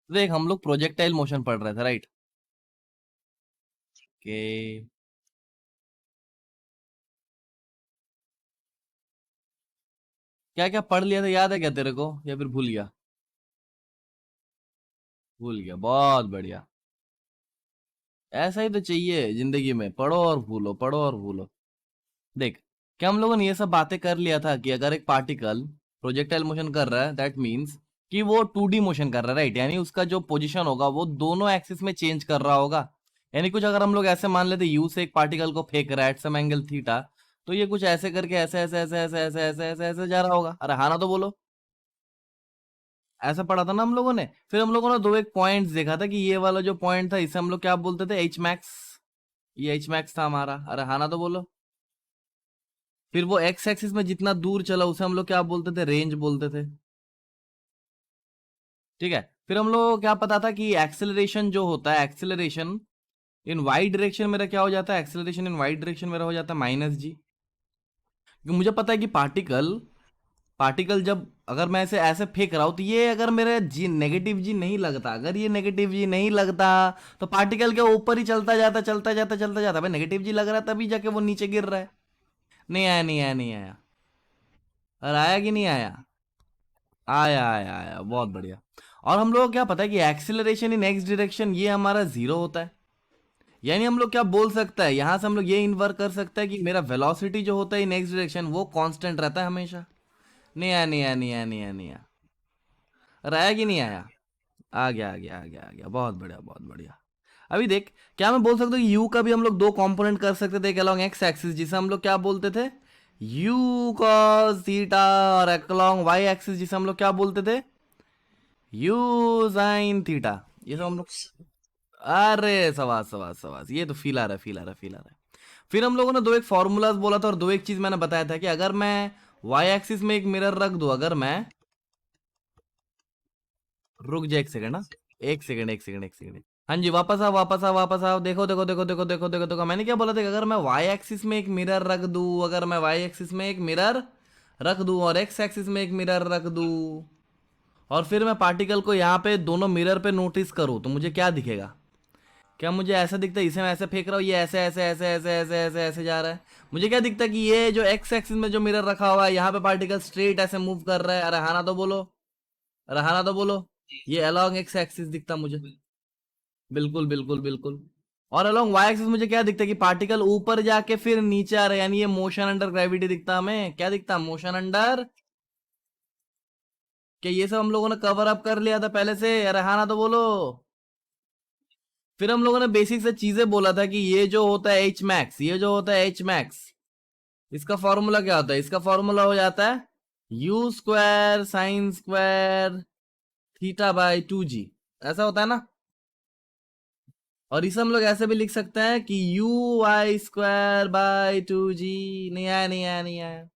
देख हम लोग प्रोजेक्टाइल मोशन पढ़ रहे थे, राइट? के क्या क्या पढ़ लिया था, याद है क्या तेरे को, या फिर भूल गया? भूल गया, बहुत बढ़िया। ऐसा ही तो चाहिए जिंदगी में, पढ़ो और भूलो, पढ़ो और भूलो। देख, क्या हम लोगों ने ये सब बातें कर लिया था कि अगर एक पार्टिकल प्रोजेक्टाइल मोशन कर रहा है, दैट मीन्स कि वो 2D मोशन कर रहा है, राइट? यानी उसका जो पोजीशन होगा वो दोनों एक्सिस में चेंज कर रहा होगा। यानी कुछ अगर हम लोग ऐसे मान लेते यू से एक पार्टिकल को फेंक रहा है एट सम एंगल थीटा, तो ये कुछ ऐसे करके ऐसे ऐसे ऐसे ऐसे ऐसे ऐसे ऐसे ऐसे जा रहा होगा। अरे हाँ ना, तो बोलो। ऐसा पढ़ा था ना हम लोगों ने। फिर हम लोगों ने दो एक पॉइंट्स देखा था कि ये वाला जो पॉइंट था इसे हम लोग क्या बोलते थे, एच मैक्स। ये एच मैक्स था हमारा। अरे हाँ ना, तो बोलो। फिर वो एक्स एक्सिस में जितना दूर चला उसे हम लोग क्या बोलते थे, रेंज बोलते थे। ठीक है। फिर हम लोग को क्या पता था कि एक्सेलरेशन जो होता है, एक्सेलरेशन इन वाई डायरेक्शन मेरा क्या हो जाता है, एक्सेलरेशन इन वाई डायरेक्शन मेरा हो जाता है -g। क्योंकि मुझे पता है कि पार्टिकल पार्टिकल जब अगर मैं इसे ऐसे फेंक रहा हूं तो ये अगर मेरा जी नेगेटिव जी नहीं लगता, अगर ये नेगेटिव जी नहीं लगता तो पार्टिकल के ऊपर ही चलता जाता चलता जाता चलता जाता। भाई नेगेटिव जी लग रहा है तभी जाके वो नीचे गिर रहा है। नहीं आया, नहीं आया, नहीं आया। और आया कि नहीं आया? आया आया आया, बहुत बढ़िया। और हम लोग को क्या पता है कि एक्सिलरेशन इन एक्स डायरेक्शन ये हमारा जीरो होता है। यानी हम लोग क्या बोल सकता है, यहां से हम लोग ये इन्वर कर सकता है कि मेरा वेलोसिटी जो होता है इन एक्स डायरेक्शन वो कांस्टेंट रहता है हमेशा। नहीं आया, नहीं आया, नहीं आया, नहीं आया, नहीं आया। और आया कि नहीं आया? आ गया, आ गया, आ गया, आ गया, बहुत बढ़िया, बहुत बढ़िया। अभी देख, क्या मैं बोल सकता हूँ यू का भी हम लोग दो कंपोनेंट कर सकते थे, एक अलॉन्ग एक्स एक्सिस जिसे हम लोग क्या बोलते थे, यू कॉस थीटा, और अलॉन्ग वाई एक्सिस जिसे हम लोग क्या बोलते थे, यू साइन थीटा। ये सब हम लोग। अरे सवास सवास सवास, ये तो फील आ रहा है, फील आ रहा है, फील आ रहा है। फिर हम लोगों ने दो एक फॉर्मूलाज बोला था और दो एक चीज मैंने बताया था कि अगर मैं वाई एक्सिस में एक मिरर रख दूं, अगर मैं, रुक जा एक सेकंड, हाँ, एक सेकंड, एक सेकंड, एक सेकंड। हाँ जी, वापस आओ, वापस आओ, वापस आओ। देखो देखो देखो देखो देखो देखो देखो, मैंने क्या बोला था कि अगर मैं वाई एक्सिस में एक मिरर रख दूं, अगर मैं वाई एक्सिस में एक मिरर रख दूं और एक्स एक्सिस में एक मिरर रख दूं, और फिर मैं पार्टिकल को यहाँ पे दोनों मिरर पे नोटिस करूँ तो मुझे क्या दिखेगा? क्या मुझे ऐसा दिखता है, इसे मैं ऐसे फेंक रहा हूँ, ये ऐसे ऐसे ऐसे ऐसे ऐसे ऐसे ऐसे जा रहा है। मुझे क्या दिखता है कि ये जो एक्स एक्सिस में जो मिरर रखा हुआ है यहाँ पे पार्टिकल स्ट्रेट ऐसे मूव कर रहा है। अरे हाँ ना, तो बोलो। अरे हाँ ना, तो बोलो। ये अलॉन्ग एक्स एक्सिस दिखता मुझे। बिल्कुल बिल्कुल बिल्कुल। और अलॉन्ग वाई एक्सिस मुझे क्या दिखता है कि पार्टिकल ऊपर जाके फिर नीचे आ रहा है, यानी ये मोशन अंडर ग्रेविटी दिखता हमें। क्या दिखता, मोशन अंडर। क्या ये सब हम लोगों ने कवर अप कर लिया था पहले से? अरे हाँ ना, तो बोलो। फिर हम लोगों ने बेसिक से चीजें बोला था कि ये जो होता है एच मैक्स, ये जो होता है एच मैक्स, इसका फॉर्मूला क्या होता है? इसका फॉर्मूला हो जाता है u square sine square theta by 2g। ऐसा होता है ना? और इसे हम लोग ऐसे भी लिख सकते हैं कि you y square by 2g। नहीं आया, नहीं आया, नहीं आया।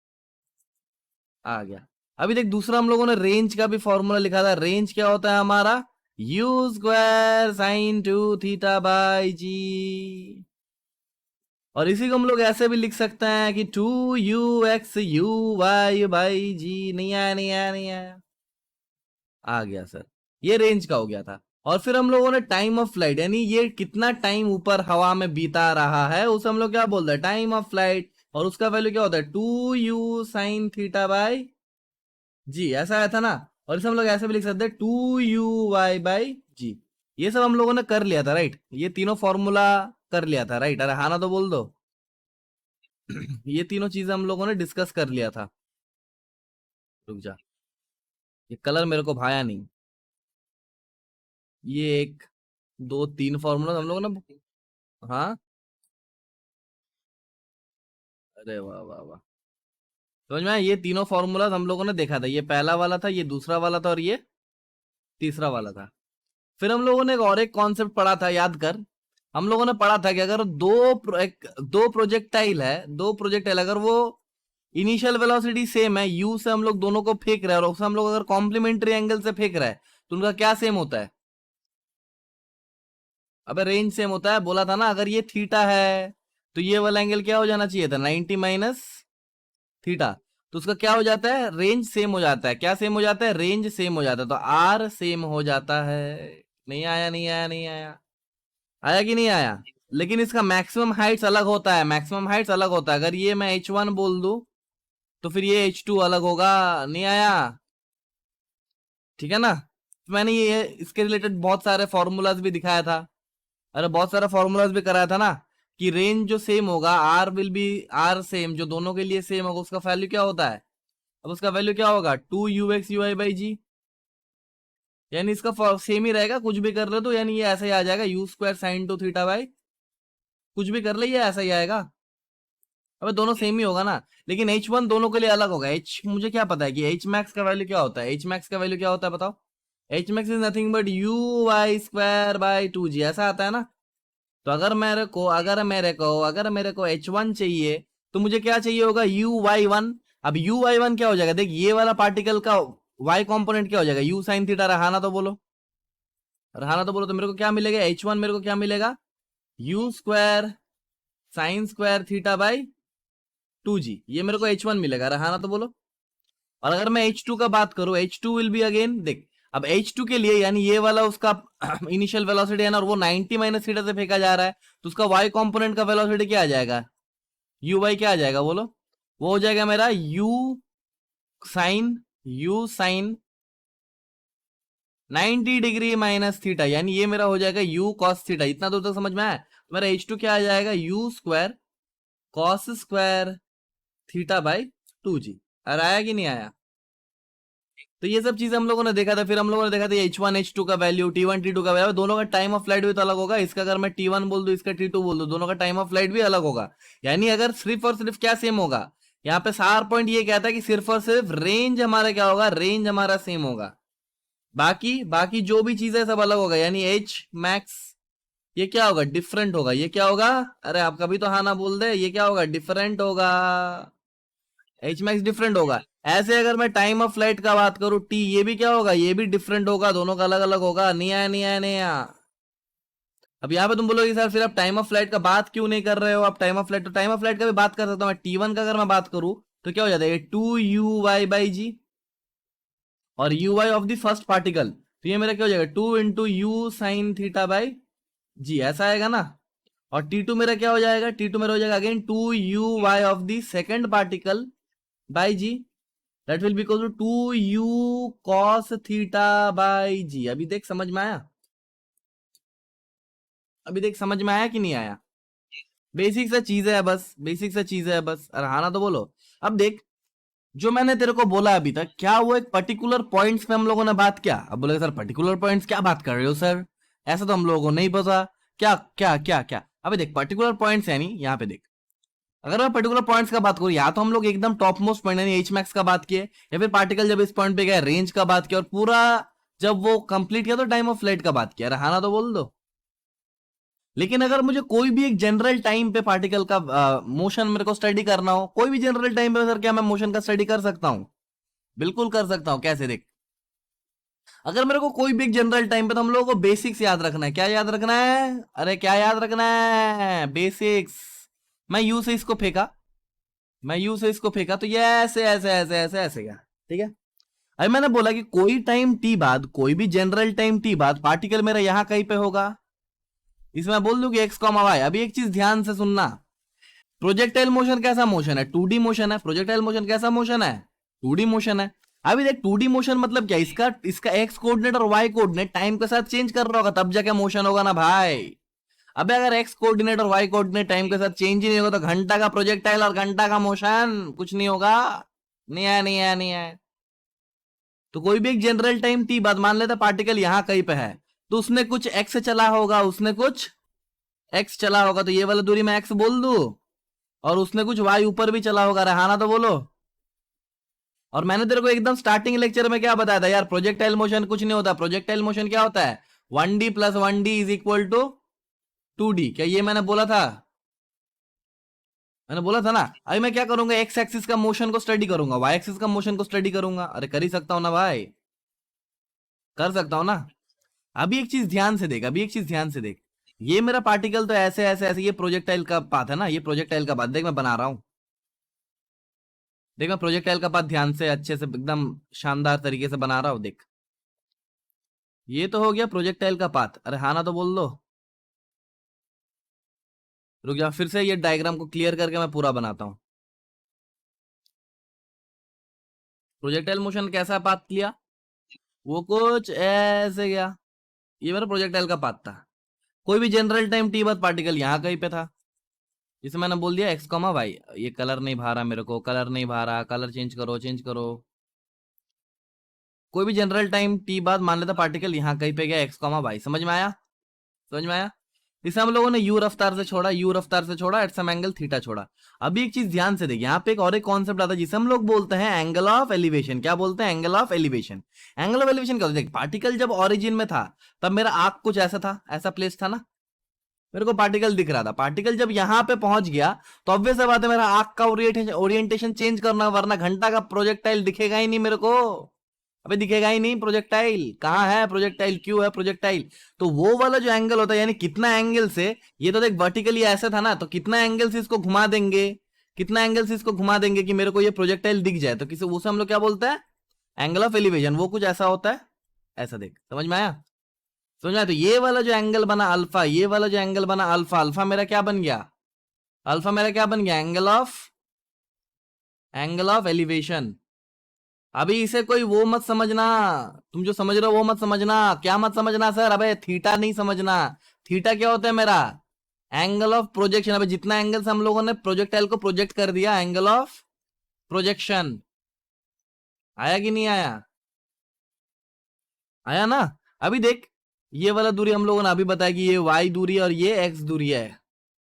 आ गया। अभी देख, दूसरा हम लोगों ने रेंज का भी फॉर्मूला लिखा था। रेंज क्या होता है हमारा? U square sin 2 theta by g. और इसी को हम लोग ऐसे भी लिख सकते हैं कि 2u x u y/g। नहीं आया, नहीं आया, नहीं आया। आ गया सर। ये रेंज का हो गया था। और फिर हम लोगों ने टाइम ऑफ फ्लाइट, यानी ये कितना टाइम ऊपर हवा में बीता रहा है उसे हम लोग क्या बोलते हैं, टाइम ऑफ फ्लाइट। और उसका वैल्यू क्या होता है, 2u sin θ/g। ऐसा आया था ना? और इसे हम लोग ऐसे भी लिख सकते हैं 2u y/g। ये सब हम लोगों ने कर लिया था, राइट? ये तीनों फॉर्मूला कर लिया था, राइट? अरे हाँ ना, तो बोल दो। ये तीनों चीजें हम लोगों ने डिस्कस कर लिया था। रुक जा, ये कलर मेरे को भाया नहीं। ये एक, दो, तीन फॉर्मूला हम लोगों ने। हाँ। अरे वाह वाह वाह। समझ में आया? ये तीनों फॉर्मूला हम लोगों ने देखा था। ये पहला वाला था, ये दूसरा वाला था, और ये तीसरा वाला था। फिर हम लोगों ने एक और एक कॉन्सेप्ट पढ़ा था, याद कर। हम लोगों ने पढ़ा था कि अगर दो प्रोजेक्टाइल है, दो प्रोजेक्टाइल अगर वो इनिशियल वेलोसिटी सेम है, यू से हम लोग दोनों को फेंक रहे हैं और उससे हम लोग अगर कॉम्प्लीमेंट्री एंगल से फेंक रहे हैं तो उनका क्या सेम होता है? अबे रेंज सेम होता है, बोला था ना। अगर ये थीटा है तो ये वाला एंगल क्या हो जाना चाहिए था, 90 माइनस थीटा। तो उसका क्या हो जाता है, रेंज सेम हो जाता है। क्या सेम हो जाता है, रेंज सेम हो जाता है। तो आर सेम हो जाता है। नहीं आया, नहीं आया, नहीं आया, आया कि नहीं आया? लेकिन इसका मैक्सिमम हाइट्स अलग होता है, मैक्सिमम हाइट्स अलग होता है। अगर ये मैं H1 बोल दूं तो फिर ये H2 अलग होगा। नहीं आया? ठीक है ना? मैंने ये इसके रिलेटेड बहुत सारे फॉर्मूलाज भी दिखाया था। अरे बहुत सारा फॉर्मूलाज भी कराया था ना, कि रेंज जो सेम होगा, r will be r same, जो दोनों के लिए सेम होगा, उसका वैल्यू क्या होता है? अब उसका वैल्यू क्या होगा, 2 ux ui/g। यानी इसका सेम ही रहेगा, कुछ भी कर ले तो, यानी ये ऐसा ही आ जाएगा, u² sin 2 थीटा बाई, कुछ भी कर ले ये ऐसा ही आएगा। अब दोनों सेम ही होगा ना, लेकिन H1 दोनों के लिए अलग होगा। H मुझे क्या पता है कि H max का वैल्यू क्या होता है? H max का वैल्यू क्या होता है बताओ? H max is nothing but uy² by 2g, ऐसा आता है ना। तो अगर मेरे को H1 चाहिए, तो मुझे क्या चाहिए होगा, uy1। अब uy1 क्या हो जाएगा, देख ये वाला पार्टिकल का y कंपोनेंट क्या हो जाएगा, u sin थीटा। रहाना तो बोलो, रहाना तो बोलो। तो मेरे को क्या मिलेगा, H1 मेरे को क्या मिलेगा, u² sin²θ/2g। ये मेरे को H1 मिलेगा, रहाना तो बोलो। और अगर मैं H2 का बात करूं, H2 विल बी अगेन, देख अब H2 के लिए, यानी ये वाला उसका इनिशियल वेलोसिटी है ना, और वो 90 माइनस थीटा से फेंका जा रहा है, तो उसका y कंपोनेंट का वेलोसिटी क्या आ जाएगा, uy क्या आ जाएगा बोलो? वो हो जाएगा मेरा u sin 90 degree minus theta, यानी ये मेरा हो जाएगा u cos थीटा। इतना दूर तक समझ में आया? तो मेरा H2 क्या आ जाएगा, u² cos² θ/2g। और आया कि नहीं आया? तो ये सब चीजें हम लोगों ने देखा था। फिर हम लोगों ने देखा था H1 H2 का वैल्यू, T1 T2 का वैल्यू, दोनों का टाइम ऑफ फ्लाइट भी तो अलग होगा। इसका अगर मैं T1 बोल दूं, इसका T2 बोल दूं, दोनों का टाइम ऑफ फ्लाइट भी अलग होगा। यानी अगर सिर्फ और सिर्फ क्या सेम होगा, यहाँ पे सार पॉइंट ये कहता है कि सिर्फ और सिर्फ रेंज हमारा क्या होगा, रेंज हमारा सेम होगा। बाकी बाकी जो भी चीजें सब अलग होगा। यानी H मैक्स ये क्या होगा, डिफरेंट होगा। ये क्या होगा, अरे आप कभी तो हाँ ना बोल दे, ये क्या होगा, डिफरेंट होगा। एच मैक्स डिफरेंट होगा। ऐसे अगर मैं टाइम ऑफ फ्लाइट का बात करूं, टी, ये भी क्या होगा, ये भी डिफरेंट होगा। दोनों का अलग अलग होगा। नहीं आया, नहीं आया, नहीं आया? अब यहाँ पे तुम बोलोगे सर फिर आप टाइम ऑफ फ्लाइट का बात क्यों नहीं कर रहे हो? आप टाइम ऑफ फ्लाइट, तो टाइम ऑफ फ्लाइट का भी बात कर सकता हूँ। T1 का अगर मैं बात करूं तो क्या हो जाता है, 2uy/g, और uy of the first particle, तो ये मेरा क्या हो जाएगा, 2 × u sin θ/g, ऐसा आएगा ना। और T2 मेरा क्या हो जाएगा, T2 मेरा हो जाएगा again 2uy of the second particle by g, that will be equal to 2u cos θ/g। अभी देख समझ में आया? अभी देख समझ में आया कि नहीं आया? बेसिक सा चीज है बस, बेसिक सा चीज है बस। रहाना तो बोलो। अब देख, जो मैंने तेरे को बोला अभी तक, क्या वो एक पर्टिकुलर पॉइंट्स पे हम लोगों ने बात किया? अब बोले सर पर्टिकुलर पॉइंट्स क्या बात कर रहे हो सर, ऐसा तो हम लोगों को नहीं पता। क्या क्या क्या क्या? अबे देख, पर्टिकुलर पॉइंट्स यानी यहाँ पे देख, अगर मैं पर्टिकुलर पॉइंट्स का बात करूं, या तो हम लोग एकदम टॉप मोस्ट पॉइंट यानी एच मैक्स का बात किए, या फिर पार्टिकल जब इस पॉइंट पे गया रेंज का बात किया, और पूरा जब वो कंप्लीट किया तो टाइम ऑफ फ्लाइट का बात किया। रहाना तो बोल दो। लेकिन अगर मुझे कोई भी एक जनरल टाइम पे पार्टिकल का मोशन मेरे को स्टडी करना हो, कोई भी जनरल टाइम पे, सर क्या मैं मोशन का स्टडी कर सकता हूं? बिल्कुल कर सकता हूं। कैसे देख, अगर मेरे को कोई भी एक जनरल टाइम पे, तो हम लोगों को बेसिक्स याद रखना है। क्या याद रखना है? अरे क्या याद रखना है? बेसिक्स। मैं यू से इसको फेंका, मैं यू से इसको फेंका, तो ये ऐसे ऐसे ऐसे ऐसे ऐसे गया। ठीक है? अभी मैंने बोला कि कोई टाइम टी बाद, कोई भी जनरल टाइम टी बाद, पार्टिकल मेरा यहां कहीं पे होगा। इसमें बोल दूं कि एक्स कॉमा वाई। अभी एक चीज ध्यान से सुनना, प्रोजेक्टाइल मोशन कैसा मोशन है? 2D मोशन है। प्रोजेक्टाइल मोशन कैसा मोशन है? 2D मोशन है। अभी देख, 2D मोशन मतलब क्या, इसका इसका एक्स कोऑर्डिनेट और वाई कोऑर्डिनेट टाइम के साथ चेंज कर रहा होगा, तब जाके मोशन होगा ना भाई। अबे अगर एक्स कोऑर्डिनेट और वाई कोऑर्डिनेट टाइम के साथ चेंज ही नहीं होगा, तो घंटा का प्रोजेक्टाइल और घंटा का मोशन कुछ नहीं होगा। नहीं आया, नहीं आया, नहीं आया? तो कोई भी एक जनरल टाइम टी बाद मान लेता पार्टिकल यहां कहीं पे है, तो उसने कुछ एक्स चला होगा, उसने कुछ एक्स चला होगा, तो ये वाला दूरी मैं एक्स बोल दूं, और उसने कुछ वाई ऊपर भी चला होगा। रहाना तो बोलो। और मैंने तेरे को एकदम स्टार्टिंग लेक्चर में क्या बताया था यार, प्रोजेक्टाइल मोशन कुछ नहीं होता। प्रोजेक्टाइल मोशन क्या होता है, 1D + 1D is equal to 2D। क्या ये मैंने बोला था? मैंने बोला था ना। अभी मैं क्या करूंगा, एक्स एक्सिस का मोशन को स्टडी करूंगा, वाई एक्सिस का मोशन को स्टडी करूंगा। अरे कर ही सकता हूं ना भाई, कर सकता हूं ना। अभी एक चीज ध्यान से देख, अभी एक चीज ध्यान से देख, ये मेरा पार्टिकल तो ऐसे ऐसे ऐसे, ये प्रोजेक्टाइल का पाथ है ना, ये प्रोजेक्टाइल का पाथ देख मैं बना रहा हूं। देख मैं प्रोजेक्टाइल का पाथ ध्यान से अच्छे से एकदम शानदार तरीके से बना रहा हूं, देख ये तो हो गया प्रोजेक्टाइल का पाथ। अरे हाँ ना तो बोल दो। रुक जा, फिर से ये डायग्राम को क्लियर करके मैं पूरा बनाता हूँ। प्रोजेक्टाइल मोशन कैसा पाथ लिया, वो कुछ ऐसे गया। ये मेरा प्रोजेक्टाइल का पाथ था। कोई भी जनरल टाइम टी बाद पार्टिकल यहाँ कहीं पे था, जिसे मैंने बोल दिया एक्स कॉमा वाई। ये कलर नहीं भा रहा मेरे को, कलर नहीं भा रहा, कलर चेंज करो चेंज करो। कोई भी जनरल टाइम टी बाद मान लेता पार्टिकल यहाँ कहीं पे गया एक्स कॉमा वाई। समझ में आया, समझ में आया। इसे हम लोगों ने यू रफ्तार से छोड़ा, यू रफ्तार से छोड़ा, एट सम एंगल थीटा छोड़ा। अभी एक चीज ध्यान से देख, यहाँ पे एक और एक कॉन्सेप्ट आता है जिसे हम लोग बोलते हैं एंगल ऑफ एलिवेशन। क्या बोलते हैं, angle of elevation. Angle of elevation क्या होता है, देख पार्टिकल जब ओरिजिन में था तब मेरा आंख कुछ ऐसा था, ऐसा प्लेस था ना, मेरे को पार्टिकल दिख रहा था। पार्टिकल जब यहां पे पहुंच गया तो ऑब्वियस बात है मेरा आंख का ओरिएंटेशन चेंज करना, वरना घंटा का प्रोजेक्टाइल दिखेगा ही नहीं मेरे को। अबे दिखेगा ही नहीं प्रोजेक्टाइल, कहाँ है प्रोजेक्टाइल, क्यों है प्रोजेक्टाइल। तो वो वाला जो एंगल होता है, यानी कितना एंगल से, ये तो देख वर्टिकली ऐसे था ना, तो कितना एंगल से इसको घुमा देंगे, कितना एंगल से इसको घुमा देंगे कि मेरे को ये प्रोजेक्टाइल दिख जाए, तो किसी उसे हम लोग क्या बोलते हैं, एंगल ऑफ एलिवेशन। वो कुछ ऐसा होता है, ऐसा देख, समझ में आया, समझ में आया। तो ये वाला जो एंगल बना अल्फा, ये वाला जो एंगल बना अल्फा, अल्फा मेरा क्या बन गया, अल्फा मेरा क्या बन गया, एंगल ऑफ एलिवेशन। अभी इसे कोई वो मत समझना, तुम जो समझ रहे हो वो मत समझना। क्या मत समझना सर, अबे थीटा नहीं समझना। थीटा क्या होता है मेरा, एंगल ऑफ प्रोजेक्शन। अबे जितना एंगल से हम लोगों ने प्रोजेक्टाइल को प्रोजेक्ट कर दिया, एंगल ऑफ प्रोजेक्शन। आया कि नहीं आया, आया ना। अभी देख ये वाला दूरी हम लोगों ने अभी बताया कि ये y दूरी है और ये x दूरी है,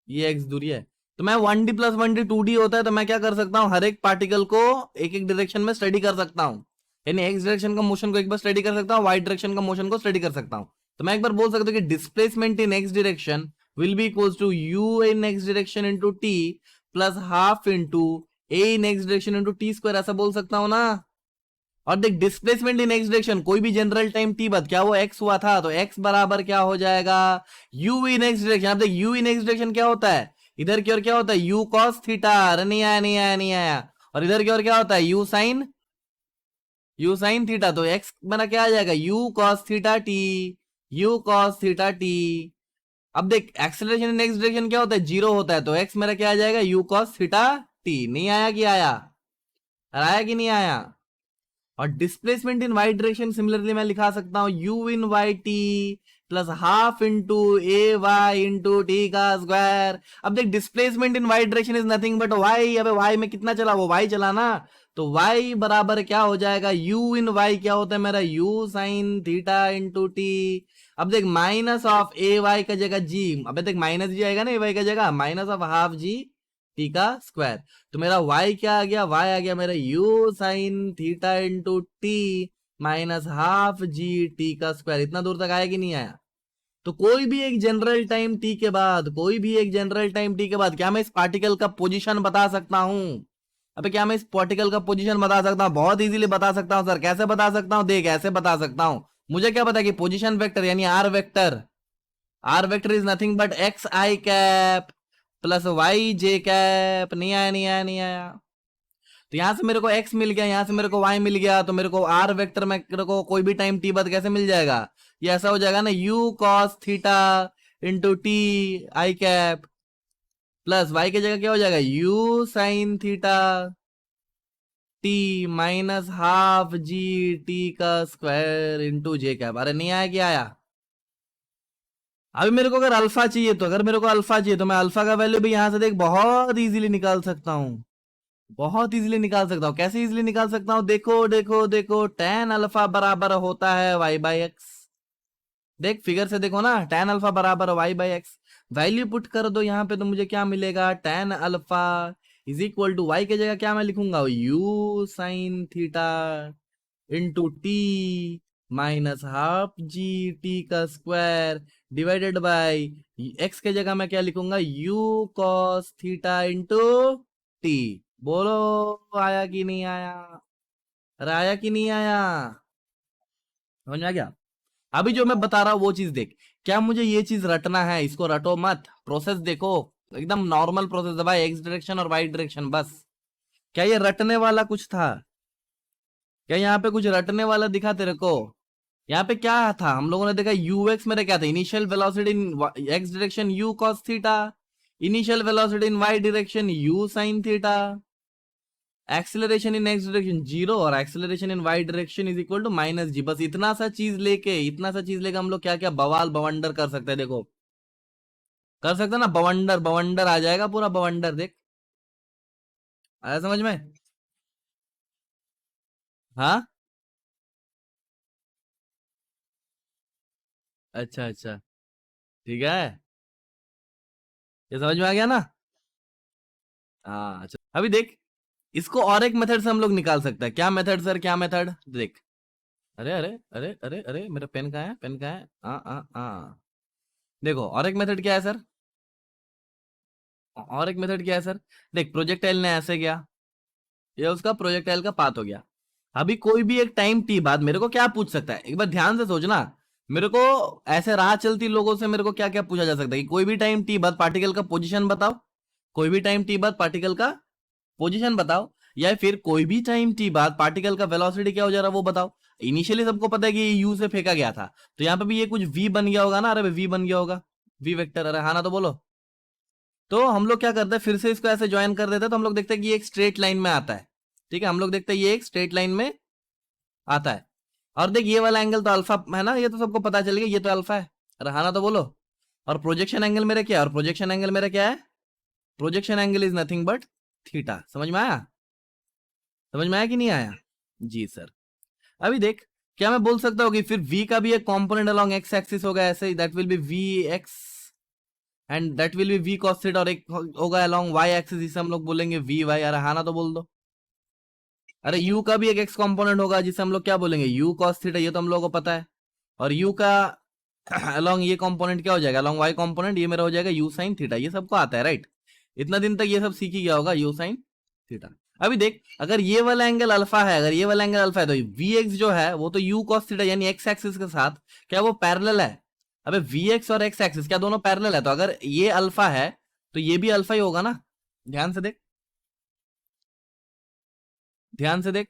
ये x दूरी है। तो मैं 1D प्लस 1D 2D होता है, तो मैं क्या कर सकता हूँ, हर एक पार्टिकल को एक एक डायरेक्शन में स्टडी कर सकता हूँ। यानी एक्स डायरेक्शन का मोशन को एक बार स्टडी कर सकता हूँ, वाई डायरेक्शन का मोशन को स्टडी कर सकता हूँ। तो मैं एक बार बोल सकता हूँ कि displacement in x direction will be equals to u in x direction into t plus half into a in x direction into t square, ऐसा बोल सकता हूँ ना। और देख डिस्प्लेसमेंट इन एक्स डायरेक्शन, कोई भी जनरल टाइम टी बाद क्या वो एक्स हुआ था, तो एक्स बराबर क्या हो जाएगा, यू इन एक्स डायरेक्शन। अब देख यू इन एक्स डायरेक्शन क्या होता है, इधर की ओर क्या होता है, यू कॉस थीटा। अरे नहीं आया नहीं आया नहीं आया। और इधर की ओर क्या होता है, यू साइन थीटा। तो एक्स मेरा क्या आ जाएगा, you cos theta T, you cos theta T. अब देख एक्सेलरेशन इन एक्स डायरेक्शन क्या होता है, जीरो होता है, तो एक्स मेरा क्या आ जाएगा, यू कॉस थीटा टी। नहीं आया कि आया, आया कि नहीं आया। और displacement in y direction similarly मैं लिखा सकता हूं u in y t plus half into a y into t का स्क्वायर। अब देख displacement in y direction is nothing but y. अबे वाई में कितना चला, वो वाई चला ना, तो वाई बराबर क्या हो जाएगा, यू इन वाई क्या होता है मेरा, u sign theta into t. अब देख माइनस ऑफ ए वाई का जगह जी, अबे देख माइनस जी आएगा ना ए वाई का जगह, minus of half g t का स्क्वायर। तो मेरा y क्या आ गया, y आ गया मेरा u sine theta into t minus half g t का स्क्वायर। इतना दूर तक आया कि नहीं आया। तो कोई भी एक जनरल टाइम t के बाद, कोई भी एक जनरल टाइम t के बाद क्या मैं इस पार्टिकल का पोजीशन बता सकता हूं। अबे क्या मैं इस पार्टिकल का पोजीशन बता सकता हूं, बहुत इजीली बता सकता हूं सर। कैसे बता सकता हूं, देख ऐसे बता सकता हूं। मुझे क्या पता कि पोजीशन वेक्टर यानी r vector is nothing but x i cap plus y j cap. नहीं आया नहीं आया नहीं आया। तो यहां से मेरे को x मिल गया, यहां से मेरे को y मिल गया, तो मेरे को r वेक्टर में मेरे को कोई भी टाइम t बाद कैसे मिल जाएगा, ये ऐसा हो जाएगा ना, u cos theta into T i cap plus y की जगह क्या हो जाएगा, u sine theta T minus half g t का स्क्वायर इंटू जे कैप। अरे नहीं आया क्या आया। अभी मेरे को अगर अल्फा चाहिए, तो अगर मेरे को अल्फा चाहिए तो मैं अल्फा का वैल्यू भी यहां से देख बहुत इजीली निकाल सकता हूँ, बहुत इजीली निकाल सकता हूँ। कैसे इजीली निकाल सकता हूँ, देखो देखो देखो, tan अल्फा बराबर होता है y बाई एक्स। देख फिगर से देखो ना, tan अल्फा बराबर y by x. Value put कर दो यहाँ पे तो मुझे क्या मिलेगा, tan alpha is equal to y की जगह क्या मैं लिखूंगा, u sine theta into t minus half g t का स्क्वायर डिवाइडेड बाय एक्स के जगह मैं क्या लिखूंगा, u cos theta into t. बोलो आया कि नहीं आया, अरे आया कि नहीं आया, समझ में आ गया। अभी जो मैं बता रहा हूं वो चीज देख, क्या मुझे ये चीज रटना है, इसको रटो मत, प्रोसेस देखो एकदम नॉर्मल प्रोसेस है भाई, एक्स डायरेक्शन और वाई डायरेक्शन बस। क्या ये रटने वाला कुछ था? क्या यहाँ पे कुछ रटने वाला दिखा तेरे को? यहाँ पे क्या था? हम लोगों ने देखा यूएक्स मेरा क्या था, initial velocity in x direction u cos theta, initial velocity in y direction u sign theta, acceleration in x direction zero और acceleration in y direction is equal to minus g. बस इतना सा चीज लेके हम लोग क्या क्या बवाल बवंडर कर सकते हैं। देखो कर सकते हैं ना, बवंडर बवंडर आ जाएगा पूरा बवंडर। देख आया समझ में? हाँ अच्छा अच्छा, ठीक है, ये समझ में आ गया ना? हाँ अच्छा, अभी देख, इसको और एक मेथड से हम लोग निकाल सकते हैं। क्या मेथड सर, क्या मेथड? देख, अरे अरे अरे अरे अरे मेरा पेन कहाँ है, पेन कहाँ है? देखो और एक मेथड क्या है सर, और एक मेथड क्या है सर? देख प्रोजेक्टाइल ने ऐसे गया, ये उसका प्रोजेक्टाइल का पाथ हो गया। अभी कोई भी एक टाइम टी बाद मेरे को क्या पूछ सकता है, एक बार ध्यान से सोचना। मेरे को ऐसे राह चलती लोगों से मेरे को क्या क्या पूछा जा सकता है कि कोई भी टाइम टी बाद पार्टिकल का पोजीशन बताओ, कोई भी टाइम टी बाद पार्टिकल का पोजीशन बताओ, या फिर कोई भी टाइम टी बाद पार्टिकल का वेलोसिटी क्या हो जा रहा है वो बताओ। इनिशियली सबको पता है कि ये यू से फेंका गया था, तो यहाँ पे भी ये कुछ वी बन गया होगा ना? अरे वी बन गया होगा, वी वेक्टर। अरे हाँ ना, तो बोलो। तो हम लोग क्या करते हैं, फिर से इसको ऐसे ज्वाइन कर देते हैं, तो हम लोग देखते हैं कि ये एक स्ट्रेट लाइन में आता है। ठीक है, हम लोग देखते हैं ये एक स्ट्रेट लाइन में आता है। और देख ये वाला एंगल तो अल्फा है ना, ये तो सबको पता चल गया, ये तो अल्फा है। अरे हाँ ना, तो बोलो। और प्रोजेक्शन एंगल मेरा क्या है, और प्रोजेक्शन एंगल मेरा क्या है? Projection angle is nothing but theta. समझ में आया? समझ में आया कि नहीं आया? जी सर। अभी देख, क्या मैं बोल सकता हूँ कि फिर v का भी एक कंपोनेंट अलोंग एक्स एक्सिस होगा ऐसे, that will be v x and that will be v cos theta, और एक होगा अलोंग वाई एक्सिस, जिसे हम लोग बोलेंगे वी वाई। अरे हाँ ना, तो बोल दो। अरे u का भी एक x कंपोनेंट होगा जिसे हम लोग क्या बोलेंगे, u cos थीटा, ये तो हम लोगों को पता है। और u का अलोंग ये कंपोनेंट क्या हो जाएगा, अलोंग y कंपोनेंट, ये मेरा हो जाएगा u sin थीटा। ये सबको आता है राइट? इतना दिन तक ये सब सीख ही गया होगा, u sin थीटा। अभी देख, अगर ये वाला एंगल अल्फा है, अगर ये वाला एंगल अल्फा है, तो vx जो है वो तो u cos थीटा यानी x एक्सिस के साथ क्या वो पैरेलल है? अबे vx और x एक्सिस क्या दोनों पैरेलल है? तो अगर ये अल्फा है तो ये भी अल्फा ही होगा ना। ध्यान से देख, ध्यान से देख।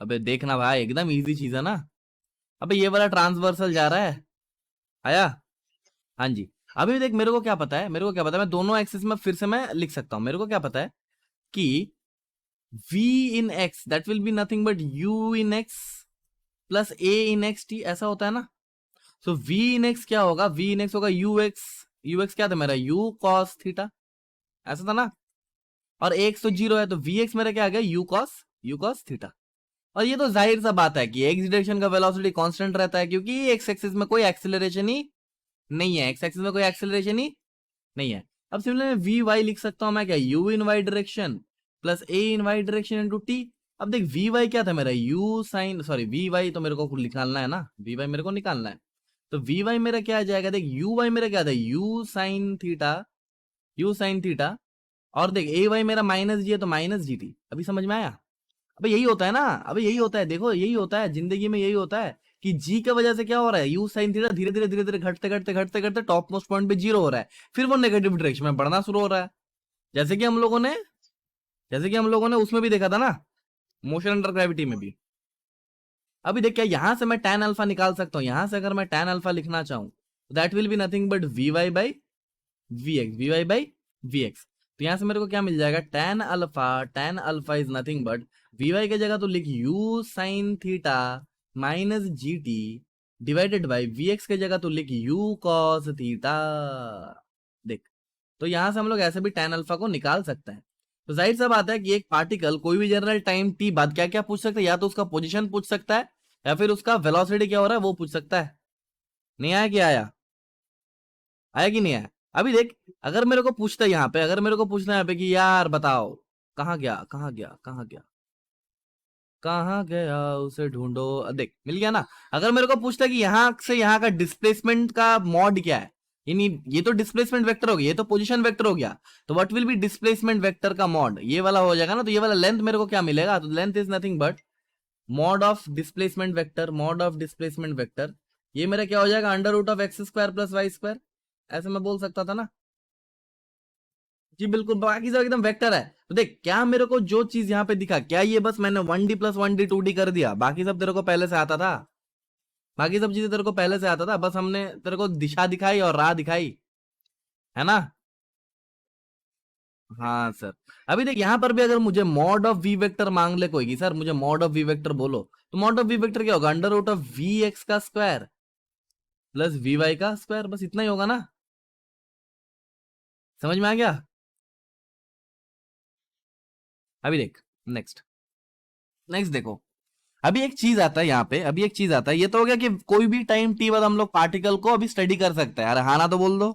अबे देखना भाई, एकदम इजी चीज है ना। अबे ये वाला ट्रांसवर्सल जा रहा है, आया? हाँ जी। अभी देख, मेरे को क्या पता है, मेरे को क्या पता है, मैं दोनों एक्सिस में फिर से मैं लिख सकता हूं। मेरे को क्या पता है कि v in x that will be nothing but u in x plus a इन x t, ऐसा होता है ना। सो v इन x क्या होगा, v इन x होगा ux क्या था मेरा, u cos थीटा, ऐसा था ना। और x तो जीरो है, तो vx मेरा क्या आ गया, u cos थीटा। और ये तो जाहिर सा बात है कि एक्स डायरेक्शन का वेलोसिटी कांस्टेंट रहता है, क्योंकि एक्स एक्सिस में कोई एक्सेलरेशन ही नहीं है, एक्स एक्सिस में कोई एक्सेलरेशन ही नहीं है। अब सिमिलर में वी वाई लिख सकता हूं मैं, क्या, u in y direction plus a in y direction into t. अब देख वी वाई क्या था मेरा, u sine, sorry v y तो मेरे को निकालना है ना, वी वाई मेरे को निकालना है। तो वी वाई मेरा क्या आ जाएगा, देख यू वाई मेरा क्या था, you sine theta, you sine theta. और देख ए वाई मेरा माइनस जी है, तो माइनस जी टी। अभी समझ में आया? अबे यही होता है ना, अबे यही होता है, देखो यही होता है जिंदगी में, यही होता है कि जी की वजह से क्या हो रहा है, यू साइन थीटा धीरे धीरे घटते घटते घटते घटते टॉप मोस्ट पॉइंट पे जीरो हो रहा है, फिर वो नेगेटिव डायरेक्शन में बढ़ना शुरू हो रहा है। जैसे कि हम लोगों ने उसमें भी देखा था ना, मोशन अंडर ग्रेविटी में भी। अभी देख, क्या यहां से मैं tan अल्फा निकाल सकता हूँ? यहां से अगर मैं tan अल्फा लिखना चाहूं, that will be nothing but v y by v y by v x. तो यहां से मेरे को क्या मिल जाएगा, tan alpha is nothing but v y की जगह तो लिख u sign theta minus g t divided by v x की जगह तो लिख यू कॉस थीटा। देख, तो यहां से हम लोग ऐसे भी tan अल्फा को निकाल सकते हैं। तो जाहिर सा बात है कि एक पार्टिकल कोई भी जनरल टाइम टी बाद क्या क्या पूछ सकता है, या तो उसका पोजीशन पूछ सकता है, या फिर उसका वेलोसिटी क्या हो रहा है वो पूछ सकता है। नहीं आया? क्या आया? आया कि नहीं आया? अभी देख, अगर मेरे को पूछता है यहाँ पे, अगर मेरे को पूछना है यहाँ पे कि यार बताओ कहाँ गया, कहाँ गया, कहाँ गया, कहाँ गया उसे ढूंढो, देख मिल गया ना। अगर मेरे को पूछता है कि यहाँ से यहाँ का डिस्प्लेसमेंट का मॉड क्या है, यानी ये तो डिस्प्लेसमेंट वेक्टर हो गया, ये तो पोजीशन वेक्टर हो गया, तो what will be displacement vector का मॉड, ये वाला हो जाएगा ना। तो ये वाला लेंथ मेरे को क्या मिलेगा, तो length is nothing but mod of displacement vector, mod of displacement vector. ये मेरा क्या हो जाएगा, under root of x square plus y square. ऐसे मैं बोल सकता था ना। जी बिल्कुल, बाकी सब एकदम वेक्टर है। तो देख, क्या मेरे को जो चीज यहाँ पे दिखा, क्या ये बस मैंने 1D प्लस 1D 2D कर दिया, बाकी सब तेरे को पहले से आता था? बाकी सब चीजें तेरे को पहले से आता था, बस हमने तेरे को दिशा दिखाई और राह दिखाई, है ना? हाँ सर। अभी देख, यहाँ पर भी अगर मुझे मॉड ऑफ वी वेक्टर मांग ले कोई कि सर मुझे मॉड ऑफ वी वेक्टर बोलो, तो मॉड ऑफ वी वेक्टर क्या होगा? Under root of v x का स्क्वायर प्लस वी वाई का स्क्वायर, बस इतना ही होगा ना? समझ में आ गया? अभी देख, नेक्स्ट नेक्स्ट देखो, अभी एक चीज आता है यहाँ पे, अभी एक चीज आता है, ये तो हो गया कि कोई भी टाइम टी बाद हम लोग पार्टिकल को अभी स्टडी कर सकते हैं। अरे हाँ ना तो बोल दो।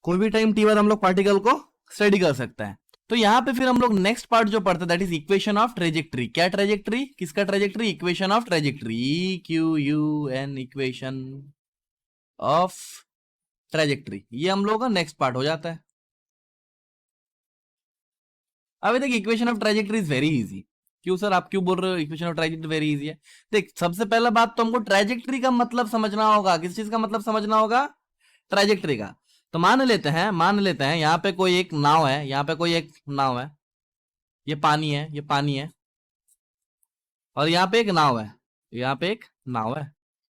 कोई भी टाइम टी बाद हम लोग पार्टिकल को स्टडी कर सकते हैं। तो यहाँ पे फिर हम लोग नेक्स्ट पार्ट जो पढ़ते हैं, that is equation of trajectory. क्या ट्रेजेक्ट्री? किसका trajectory? Equation of trajectory, e q u n, equation of trajectory. ये हम लोगों का नेक्स्ट पार्ट हो जाता है। अभी देख, equation of trajectory is very easy. क्यों सर, आप क्यों बोल रहे हो equation of trajectory very easy है? देख, सबसे पहला बात तो हमको ट्रेजेक्ट्री का मतलब समझना होगा। किस चीज का मतलब समझना होगा? ट्रेजेक्ट्री का। तो मान लेते हैं यहाँ पे कोई एक नाव है, यहाँ पे कोई एक नाव है, ये पानी है, ये पानी है, और यहाँ पे एक नाव है, यहाँ पे एक नाव है,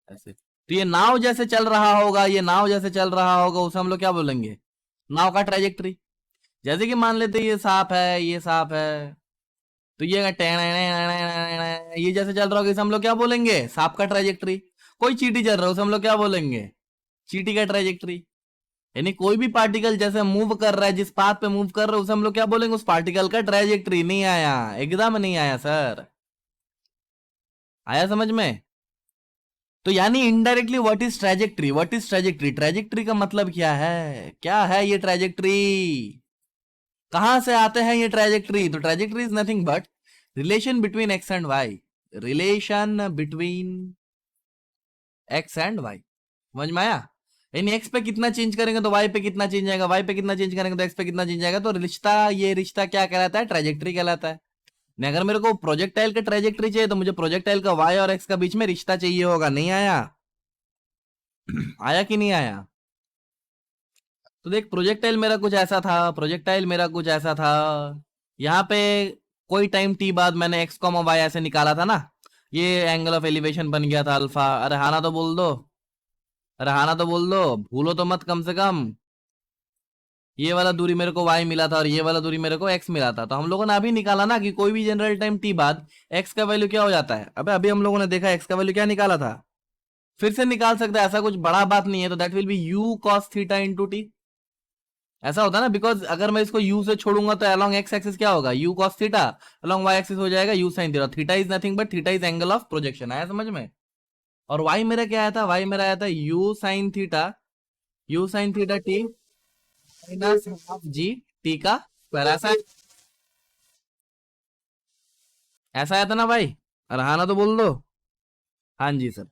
ऐसे। तो ये नाव जैसे चल रहा होगा, ये नाव जैसे चल रहा होगा, उसे हम लोग क्या बोलेंगे? नाव का ट्रेजेक्ट्री। जैसे कि मान लेते हैं ये सांप है, ये सांप है, तो ये जैसे चल रहा होगा, इसे हम लोग क्या बोलेंगे? सांप का ट्रेजेक्ट्री। कोई चींटी चल रहा है, उसे हम लोग क्या बोलेंगे? चींटी का ट्रेजेक्ट्री। यानी कोई भी पार्टिकल जैसे मूव कर रहा है, जिस पाथ पे मूव कर रहा है, उसे हम लोग क्या बोलेंगे? उस पार्टिकल का ट्रेजेक्ट्री। नहीं आया? एकदम नहीं आया सर। आया समझ में? तो यानी indirectly what is trajectory? What is trajectory? Trajectory का मतलब क्या है? क्या है ये ट्रेजेक्ट्री? कहां से आते हैं ये ट्रेजेक्ट्री? तो trajectory is nothing but relation between x and y. Relation between x and y. समझ में आया? यानी एक्स पे कितना चेंज करेंगे तो वाई पे कितना चेंज आएगा, वाई पे कितना चेंज करेंगे तो एक्स पे कितना चेंज आएगा। तो रिश्ता, ये रिश्ता क्या कहलाता है? ट्रेजेक्ट्री कहलाता है। नहीं, अगर मेरे को प्रोजेक्टाइल का ट्रेजेक्ट्री चाहिए तो मुझे प्रोजेक्टाइल का वाई और एक्स का बीच में रिश्ता चाहिए होगा। नहीं आया? आया कि नहीं आया? तो देख, प्रोजेक्टाइल मेरा कुछ ऐसा था, प्रोजेक्टाइल मेरा कुछ ऐसा था। यहाँ पे कोई टाइम टी बाद मैंने एक्स कॉमा वाई ऐसे निकाला था ना, ये एंगल ऑफ एलिवेशन बन गया था अल्फा। अरे हाँ ना तो बोल दो, अरे हाँ ना तो बोल दो, भूलो तो मत कम से कम। ये वाला दूरी मेरे को y मिला था और ये वाला दूरी मेरे को x मिला था। तो हम लोगों ने अभी निकाला ना कि कोई भी जनरल टाइम t बाद x का वैल्यू क्या हो जाता है। अबे अभी हम लोगों ने देखा x का वैल्यू क्या निकाला था, फिर से निकाल सकते हैं, ऐसा कुछ बड़ा बात नहीं है। तो that will B u cos theta into T. ऐसा होता है ना, बिकॉज अगर मैं इसको u से छोड़ूंगा तो अलोंग x एक्सिस क्या होगा? u cos theta, along y axis हो जाएगा u sin theta. Theta is nothing but theta is angle of projection. आया समझ में? और y मेरा क्या आया था? y मेरा आया था u sin theta, u sin theta t minus half g t का स्क्वायर। ऐसा आया था ना भाई? अरे हाँ ना तो बोल दो। हाँ जी सर।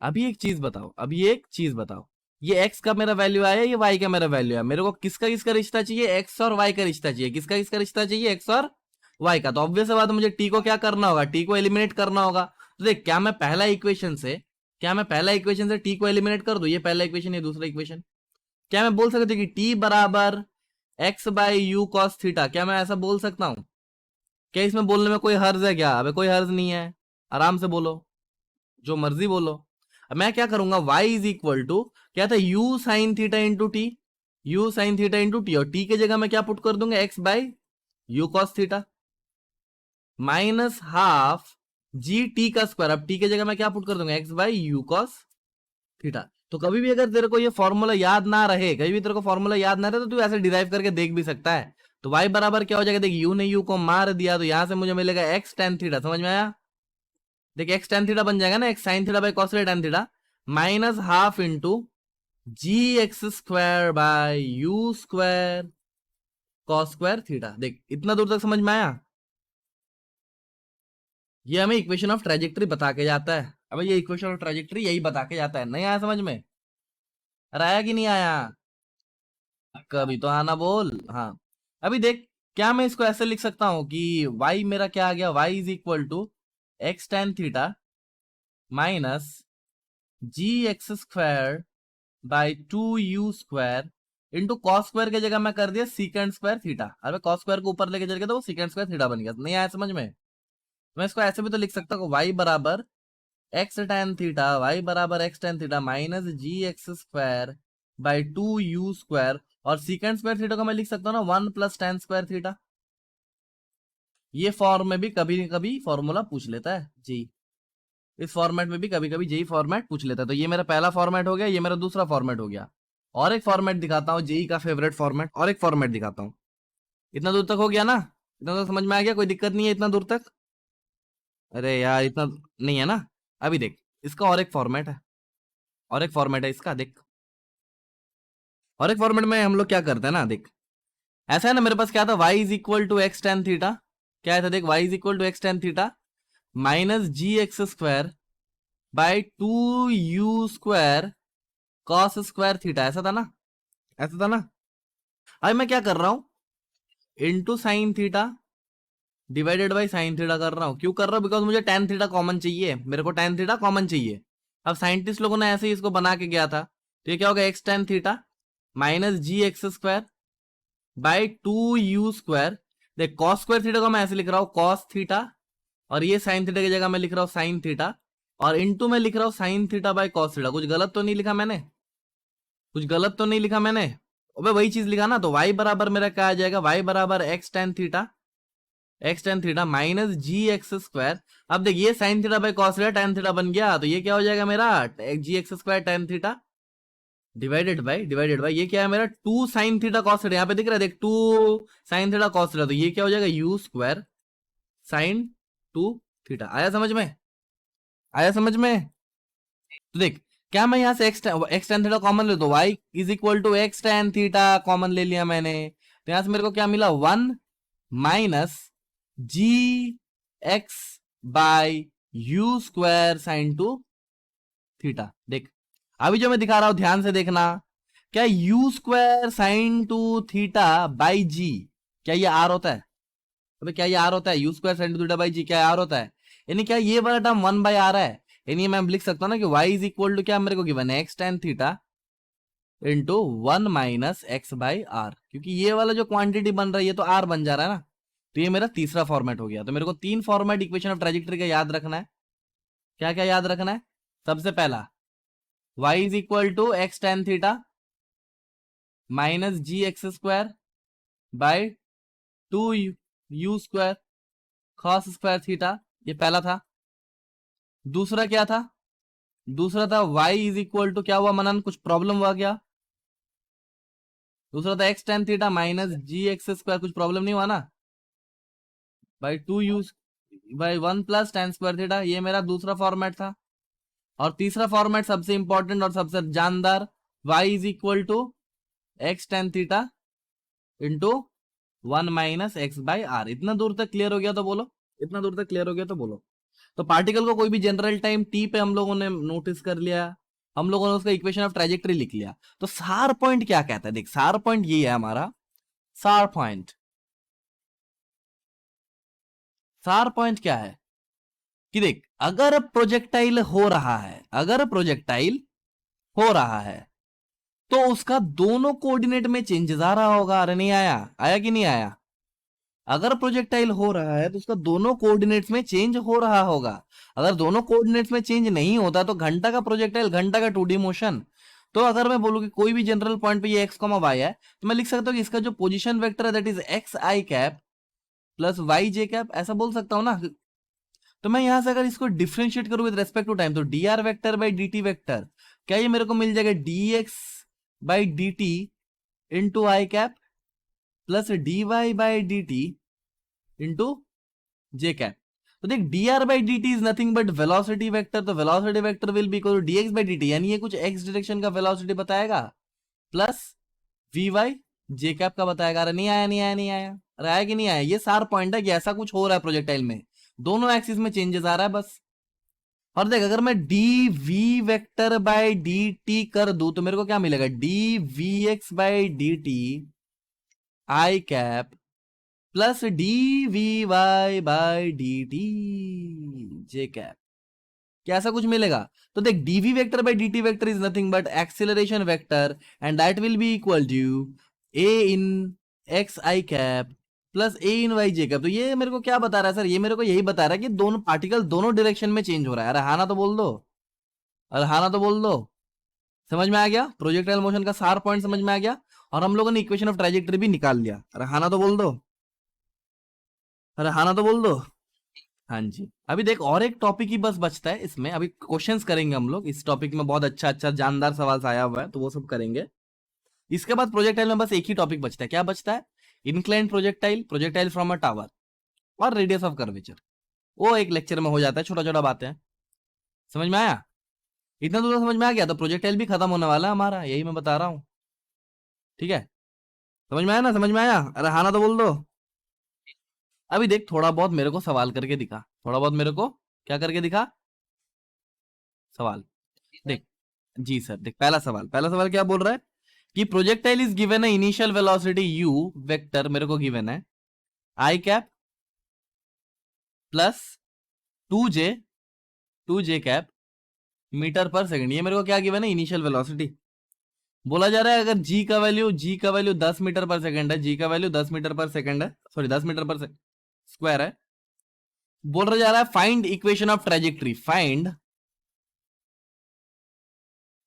अभी एक चीज बताओ, अभी एक चीज बताओ, ये x का मेरा वैल्यू आया, ये y का मेरा वैल्यू है, मेरे को किसका किसका रिश्ता चाहिए? x और y का रिश्ता चाहिए। किसका किसका रिश्ता चाहिए? x और y का। तो ऑब्वियस बात है, मुझे t को क्या करना होगा? t को एलिमिनेट करना होगा। तो देख, क्या मैं पहला इक्वेशन से t को एलिमिनेट कर दूं? ये पहला इक्वेशन, ये दूसरा इक्वेशन। क्या मैं बोल सकता कि t बराबर x by you cos theta? क्या मैं ऐसा बोल सकता हूं? क्या इसमें बोलने में कोई हर्ज है क्या? अबे कोई हर्ज नहीं है, आराम से बोलो, जो मर्जी बोलो। अब मैं क्या करूंगा, y इज इक्वल टू क्या था? u sine theta into T, you sign theta into T, और t के जगह मैं क्या पुट कर दूंगा? x by you cos theta minus half g t का स्क्वायर। अब t के जगह मैं क्या पुट कर दूंगा? x by you cos theta. तो कभी भी अगर तेरे को ये फॉर्मूला याद ना रहे, कभी भी तेरे को फॉर्मूला याद ना रहे, तो तू ऐसे डिराइव करके देख भी सकता है। तो y बराबर क्या हो जाएगा? देख, u ने u को मार दिया, तो यहां से मुझे मिलेगा x tan थीटा। समझ में आया? देख, x tan थीटा बन जाएगा ना, x sin theta by cos theta tan theta minus half into g x square by u square cos square theta. देख, इतना दूर तक समझ में आया? ये हमें इक्वेशन ऑफ ट्रेजेक्ट्री बता के जाता है। अब ये इक्वेशन ऑफ ट्रेजेक्ट्री यही बता के जाता है। नहीं आया समझ में? अरे आया कि नहीं आया? कभी तो आना बोल। हाँ, अभी देख, क्या मैं इसको ऐसे लिख सकता हूं कि y मेरा क्या आ गया? y is equal to x tan theta minus g x square by two u square into cos square की जगह मैं कर दिया सीकेंड स्क्वायर थीटा। अरे कॉस स्क्वायर को ऊपर लेके चल गया तो वो सीकेंड स्क्वायर थीटा बन गया। नहीं आया समझ में? मैं इसको ऐसे भी तो लिख सकता हूँ, y बराबर एक्स टेन थीटा, y बराबर x tan theta minus g x square by two u square, और सीकेंड स्क्वायर थीटा को मैं लिख सकता हूँ ना 1 प्लस टेन स्क्वायर थीटा। ये फॉर्म में भी कभी कभी फॉर्मूला पूछ लेता है जी, इस फॉर्मेट में भी कभी कभी जेई फॉर्मेट पूछ लेता है। तो ये मेरा पहला फॉर्मेट हो गया, ये मेरा दूसरा फॉर्मेट हो गया। और एक फॉर्मेट दिखाता हूँ जेई का फेवरेट फॉर्मेट, और एक फॉर्मेट दिखाता हूँ। इतना दूर तक हो गया ना? इतना तो समझ में आ गया, कोई दिक्कत नहीं है इतना दूर तक? अरे यार इतना नहीं है ना? अभी देख, इसका और एक फॉर्मेट है, और एक फॉर्मेट है इसका, देख। और एक फॉर्मेट में हम लोग क्या करते हैं ना, देख ऐसा है ना, मेरे पास क्या था, y is equal to x tan theta. क्या था, देख y is equal to x tan theta minus g x square by two u square cos square theta. ऐसा था ना? ऐसा था ना? अभी मैं क्या कर रहा हूं, into sine theta divided by sine theta कर रहा हूं। क्यों कर रहा हूं? बिकॉज मुझे टेन थीटा कॉमन चाहिए, मेरे को टेन थीटा कॉमन चाहिए। अब साइंटिस्ट लोगों ने ऐसे ही इसको बना के गया था, तो ये क्या होगा, x tan theta minus g x square by two u square. देख कॉस स्क्वायर थीटा को मैं ऐसे लिख रहा हूं कॉस थीटा, और ये साइन थीटा की जगह मैं लिख रहा हूं साइन थीटा, और इंटू में लिख रहा हूं sign theta by cos theta. कुछ गलत तो नहीं लिखा मैंने? कुछ गलत तो नहीं लिखा मैंने? अबे वही चीज लिखा ना। तो y बराबर मेरा क्या आ जाएगा, y बराबर x tan theta minus g x square. अब देख ये sin theta by cos theta tan theta बन गया, तो ये क्या हो जाएगा मेरा, g x square tan theta divided by ये क्या है मेरा, two sin theta cos theta. यहाँ पे दिख रहा है देख, two sin theta cos theta, तो ये क्या हो जाएगा u square sign two theta. आया समझ में? आया समझ में? तो देख, क्या मैं यहां से एक्स टेन थीटा कॉमन ले, तो y is equal to x tan theta common ले लिया मैंने, तो यहां से मेरे को क्या मिला, one minus g x by u square sign two theta. देख अभी जो मैं दिखा रहा हूं ध्यान से देखना, क्या u square sign two theta by g, क्या ये आर होता है? अबे क्या ये आर होता है? U square sign two theta by g क्या आर होता है? यानी क्या ये वाला टर्म वन बाई आर है? यानी मैं लिख सकता हूँ ना कि y इज इक्वल टू क्या मेरे को गिवन है, x tan theta into one minus x by r, क्योंकि ये वाला जो क्वांटिटी बन रहा है ये तो आर बन जा रहा है ना। तो ये मेरा तीसरा फॉर्मेट हो गया। तो मेरे को तीन फॉर्मेट इक्वेशन ऑफ ट्रेजेक्टरी का याद रखना है। क्या क्या याद रखना है? सबसे पहला y is equal to x tan theta minus g x square by two u square cos square theta, ये पहला था। दूसरा क्या था? दूसरा था y इज इक्वल टू, क्या हुआ मनन, कुछ प्रॉब्लम हुआ क्या? दूसरा था x tan theta minus g x square, कुछ प्रॉब्लम नहीं हुआ ना, by two you by one plus ten square theta. ये मेरा दूसरा फॉर्मेट था। और तीसरा फॉर्मेट सबसे इंपॉर्टेंट और सबसे जानदार, y is equal to x tan theta into one minus x by r. इतना दूर तक क्लियर हो गया तो बोलो, इतना दूर तक क्लियर हो गया तो बोलो। तो पार्टिकल को कोई भी जनरल टाइम टी पे हम लोगों ने नोटिस कर लिया, हम लोगों ने उसका इक्वेशन ऑफ ट्रेजेक्टरी लिख लिया। तो सार पॉइंट क्या कहता है, देख सार पॉइंट ये है हमारा, सार पॉइंट, सार पॉइंट क्या है कि देख अगर प्रोजेक्टाइल हो रहा है, अगर प्रोजेक्टाइल हो रहा है तो उसका दोनों कोऑर्डिनेट में चेंजेस आ रहा होगा। अरे नहीं आया? आया कि नहीं आया? अगर प्रोजेक्टाइल हो रहा है तो उसका दोनों कोऑर्डिनेट्स में चेंज हो रहा होगा। अगर दोनों कोऑर्डिनेट्स में चेंज नहीं होता तो घंटा का प्रोजेक्टाइल, घंटा का 2D मोशन। तो अगर मैं बोलूं कि कोई भी जनरल पॉइंट पे ये एक्स कॉमा वाई है, तो मैं लिख सकता हूं कि इसका जो पोजीशन वेक्टर है that is x i cap plus y j cap, ऐसा बोल सकता हूं ना। तो मैं यहां से अगर इसको डिफ्रेंशिएट करूं विद रेस्पेक्ट टू टाइम, तो d r vector by d t vector, क्या ये मेरे को मिल जाएगा d x by d t into i cap plus d y by d t into j cap. तो देख d r by d t is nothing but velocity vector, तो velocity vector will be equal to d x by d t, यानी ये कुछ x direction का velocity बताएगा, plus v y j cap का बताएगा। अरे नहीं आया, नहीं आया, नहीं आया? अरे आया कि नहीं आया? ये सार पॉइंट है कि ऐसा कुछ हो रहा है प्रोजेक्टाइल में, दोनों एक्सिस में चेंजेस आ रहा है बस। और देख अगर मैं d v vector by d t कर दूं तो मेरे को क्या मिलेगा, d v x by d t i cap plus d v y by d t j cap. क्या ऐसा कुछ मिलेगा? तो देख, dv vector by dt vector is nothing but acceleration vector and that will be equal to a इन x i cap plus a इन y j cap. तो ये मेरे को क्या बता रहा है सर? ये मेरे को यही बता रहा है कि दोनों पार्टिकल दोनों डायरेक्शन में चेंज हो रहा है। अरे हाँ ना तो बोल दो, अरे हाँ ना तो बोल दो। समझ में आ गया? प्रोजेक्टाइल मोशन का सार पॉइंट समझ में आ गया, और हम लोगों ने इक्वेशन ऑफ ट्रैजेक्टरी भी निकाल लिया। अरे हाँ ना तो बोल दो, अरे हाँ ना तो बोल दो। हाँ जी, अभी देख और एक टॉपिक ही बस बचता है इसमें, अभी क्वेश्चंस करेंगे हम लोग इस टॉपिक में। बहुत अच्छा अच्छा जानदार सवाल आया हुआ है, तो वो सब करेंगे। इसके बाद प्रोजेक्टाइल में बस एक ही टॉपिक बचता है। क्या बचता है? Inclined projectile, projectile from a tower, और रेडियस ऑफ कर्वेचर। वो एक लेक्चर में हो जाता है, छोटा छोटा बातें हैं। समझ में आया? इतना तो समझ में आ गया, तो प्रोजेक्टाइल भी खत्म होने वाला है हमारा, यही मैं बता रहा हूँ। ठीक है, समझ में आया ना? समझ में आया? अरे हाँ ना तो बोल दो। अभी देख, थोड़ा बहुत मेरे को सवाल करके दिखा, थोड़ा बहुत मेरे को क्या करके दिखा, सवाल। देख, जी सर, देख पहला सवाल, पहला सवाल क्या बोल रहा है कि प्रोजेक्टाइल इज गिवन है इनिशियल वेलोसिटी u वेक्टर मेरे को गिवन है i cap plus 2j, 2j cap metre per second. ये मेरे को क्या गिवन है? Initial velocity. बोला जा रहा है अगर g का वैल्यू 10 मीटर पर सेकंड है, g का वैल्यू 10 मीटर पर सेकंड है, सॉरी 10 मीटर पर स्क्वायर है। बोल रहा जा रहा है find equation of trajectory, find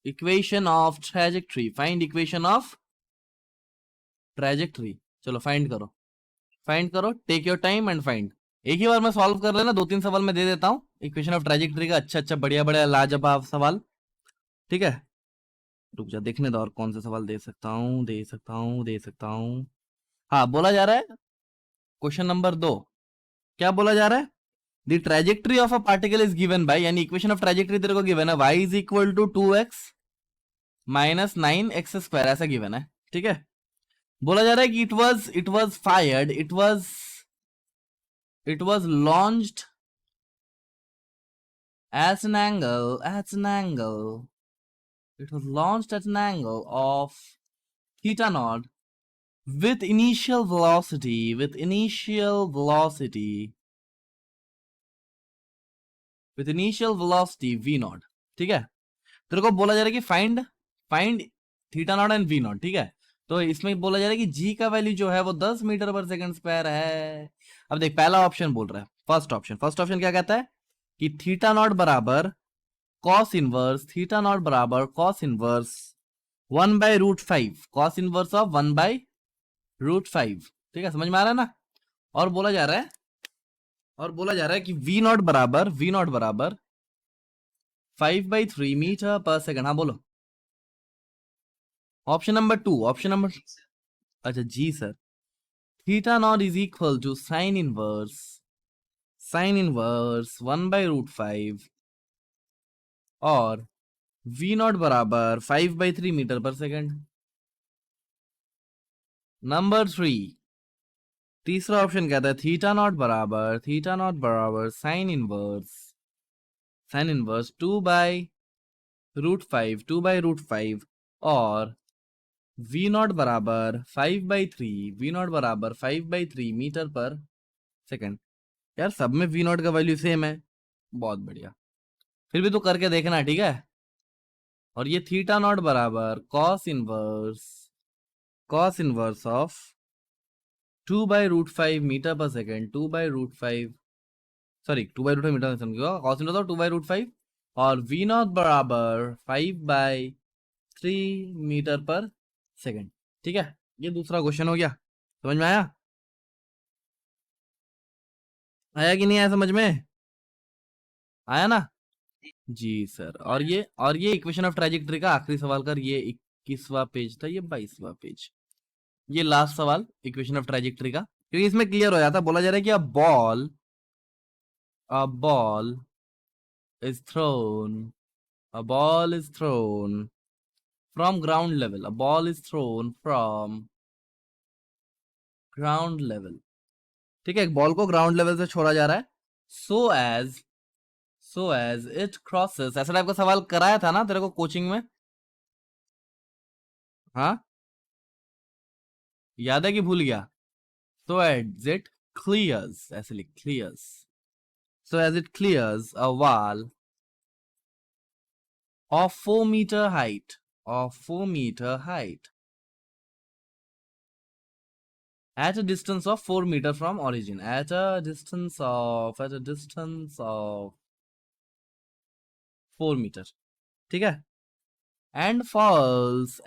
equation of trajectory, find equation of trajectory. चलो फाइंड करो, फाइंड करो, take your time and find. एक ही बार में सॉल्व कर लेना, 2-3 सवाल मैं दे देता हूं इक्वेशन ऑफ ट्रेजेक्ट्री का, अच्छा अच्छा बढ़िया बढ़िया लाजवाब सवाल। ठीक है, रुक जा, देखने दो और कौन से सवाल दे सकता हूं, दे सकता हूं, दे सकता हूं। हाँ, बोला जा रहा है क्वेश्चन नंबर 2, क्या बोला जा रहा है? The trajectory of a particle is given by, यानी इक्वेशन ऑफ ट्रेजेक्ट्री तेरे को गिवन है y is equal to 2x minus 9x square, ऐसा गिवन है। ठीक है, बोला जा रहा है कि it was fired, it was launched at an angle, it was launched at an angle of theta naught with initial velocity, with initial velocity v naught। ठीक है, तेरे को बोला जा रहा है कि find theta naught and v naught. ठीक है, तो इसमें बोला जा रहा है कि जी का वैल्यू जो है वो 10 मीटर पर सेकंड स्क्वायर है। अब देख, पहला ऑप्शन बोल रहा है, फर्स्ट ऑप्शन क्या कहता है कि थीटा नॉट बराबर कॉस इनवर्स, थीटा नॉट बराबर cos inverse 1/√5, cos inverse of 1/√5। ठीक है, समझ में आ रहा है ना? और बोला जा रहा है कि वी नॉट बराबर 5/3 मीटर पर सेकंड। हाँ बोलो, ऑप्शन नंबर 2, अच्छा जी sir, theta not is equal to sin inverse 1/√5 और वी नॉट बराबर 5/3 मीटर पर सेकंड। नंबर 3, तीसरा ऑप्शन कहता है थीटा नॉट बराबर साइन इनवर्स 2/√5 और वी नॉट बराबर 5/3 मीटर पर सेकंड। यार सब में वी नॉट का वैल्यू सेम है, बहुत बढ़िया। फिर भी तो करके देखना, ठीक है? और ये थीटा नॉट बराबर कॉस इनवर्स ऑफ 2/√5 मीटर पर सेकेंड, 2/√5 सॉरी 2/√5 मीटर समझो, कॉस इनवर्स ऑफ 2/√5 और वी नॉट बराबर 5/3 मीटर पर सेकेंड। ठीक है, ये दूसरा क्वेश्चन हो गया। समझ में आया? आया कि नहीं आया समझ में? आया ना? जी सर, और ये इक्वेशन ऑफ ट्रेजेक्टरी का आखिरी सवाल कर, ये 21वां पेज था, ये 22वां पेज, ये लास्ट सवाल इक्वेशन ऑफ ट्रेजेक्टरी का, क्योंकि इसमें क्लियर हो जाता है। बोला जा रहा है कि a ball is thrown a ball is thrown from ground level, a ball is thrown from ground level। ठीक है, एक बॉल को ग्राउंड लेवल से छोड़ा जा रहा है, so as it crosses, ऐसा टाइप का सवाल कराया था ना तेरे को कोचिंग में? हाँ, याद है कि भूल गया? so as it clears, ऐसे लिख clears, so as it clears a wall of 4 meter height, of 4 meter height at a distance of 4 meter from origin, at a distance of 4 meter, ठीक है, and falls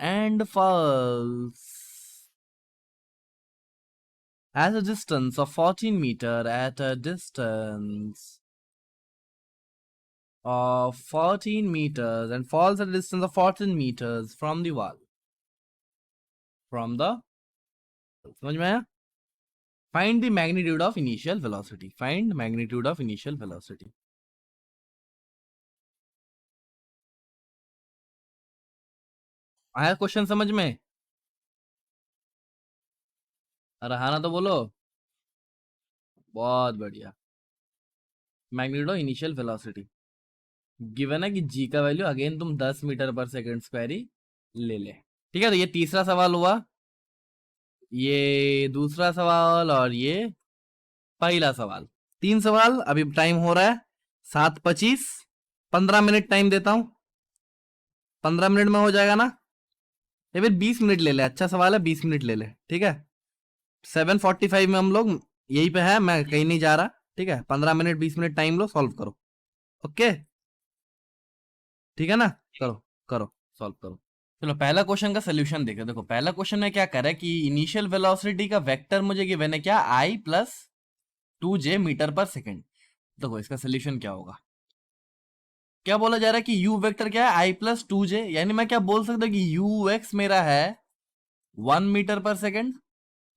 at a distance of 14 meter, at a distance of 14 meters, and falls at a distance of 14 meters from the wall, from the, समझ में आया? Find the magnitude of initial velocity, find magnitude of initial velocity. आया question समझ में? अरे हाँ ना तो बोलो। बहुत बढ़िया। Magnitude of initial velocity given है कि जी का वैल्यू अगेन तुम 10 मीटर पर सेकंड स्क्वायर ही ले ले, ठीक है। तो ये तीसरा सवाल हुआ, ये दूसरा सवाल और ये पहला सवाल। 3 सवाल। अभी टाइम हो रहा है 7:25, 15 मिनट टाइम देता हूं, 15 मिनट में हो जाएगा ना? या फिर 20 मिनट ले ले, अच्छा सवाल है, 20 मिनट ले ले, ठीक है। 7:45 में हम लोग यहीं पे है, मैं कहीं नहीं जा रहा, ठीक है। 15 मिनट 20 मिनट टाइम लो, सॉल्व करो, ओके, ठीक है ना? करो करो, सॉल्व करो। चलो पहला क्वेश्चन का सोल्यूशन देखो। देखो पहला क्वेश्चन में क्या करे कि इनिशियल वेलोसिटी का वेक्टर मुझे गिवन है क्या, आई प्लस 2j मीटर पर सेकेंड। देखो इसका सोल्यूशन क्या होगा, क्या बोला जा रहा है कि u वेक्टर क्या है, आई प्लस 2j, यानी मैं क्या बोल सकता हूँ कि यू एक्स मेरा है 1 मीटर पर सेकेंड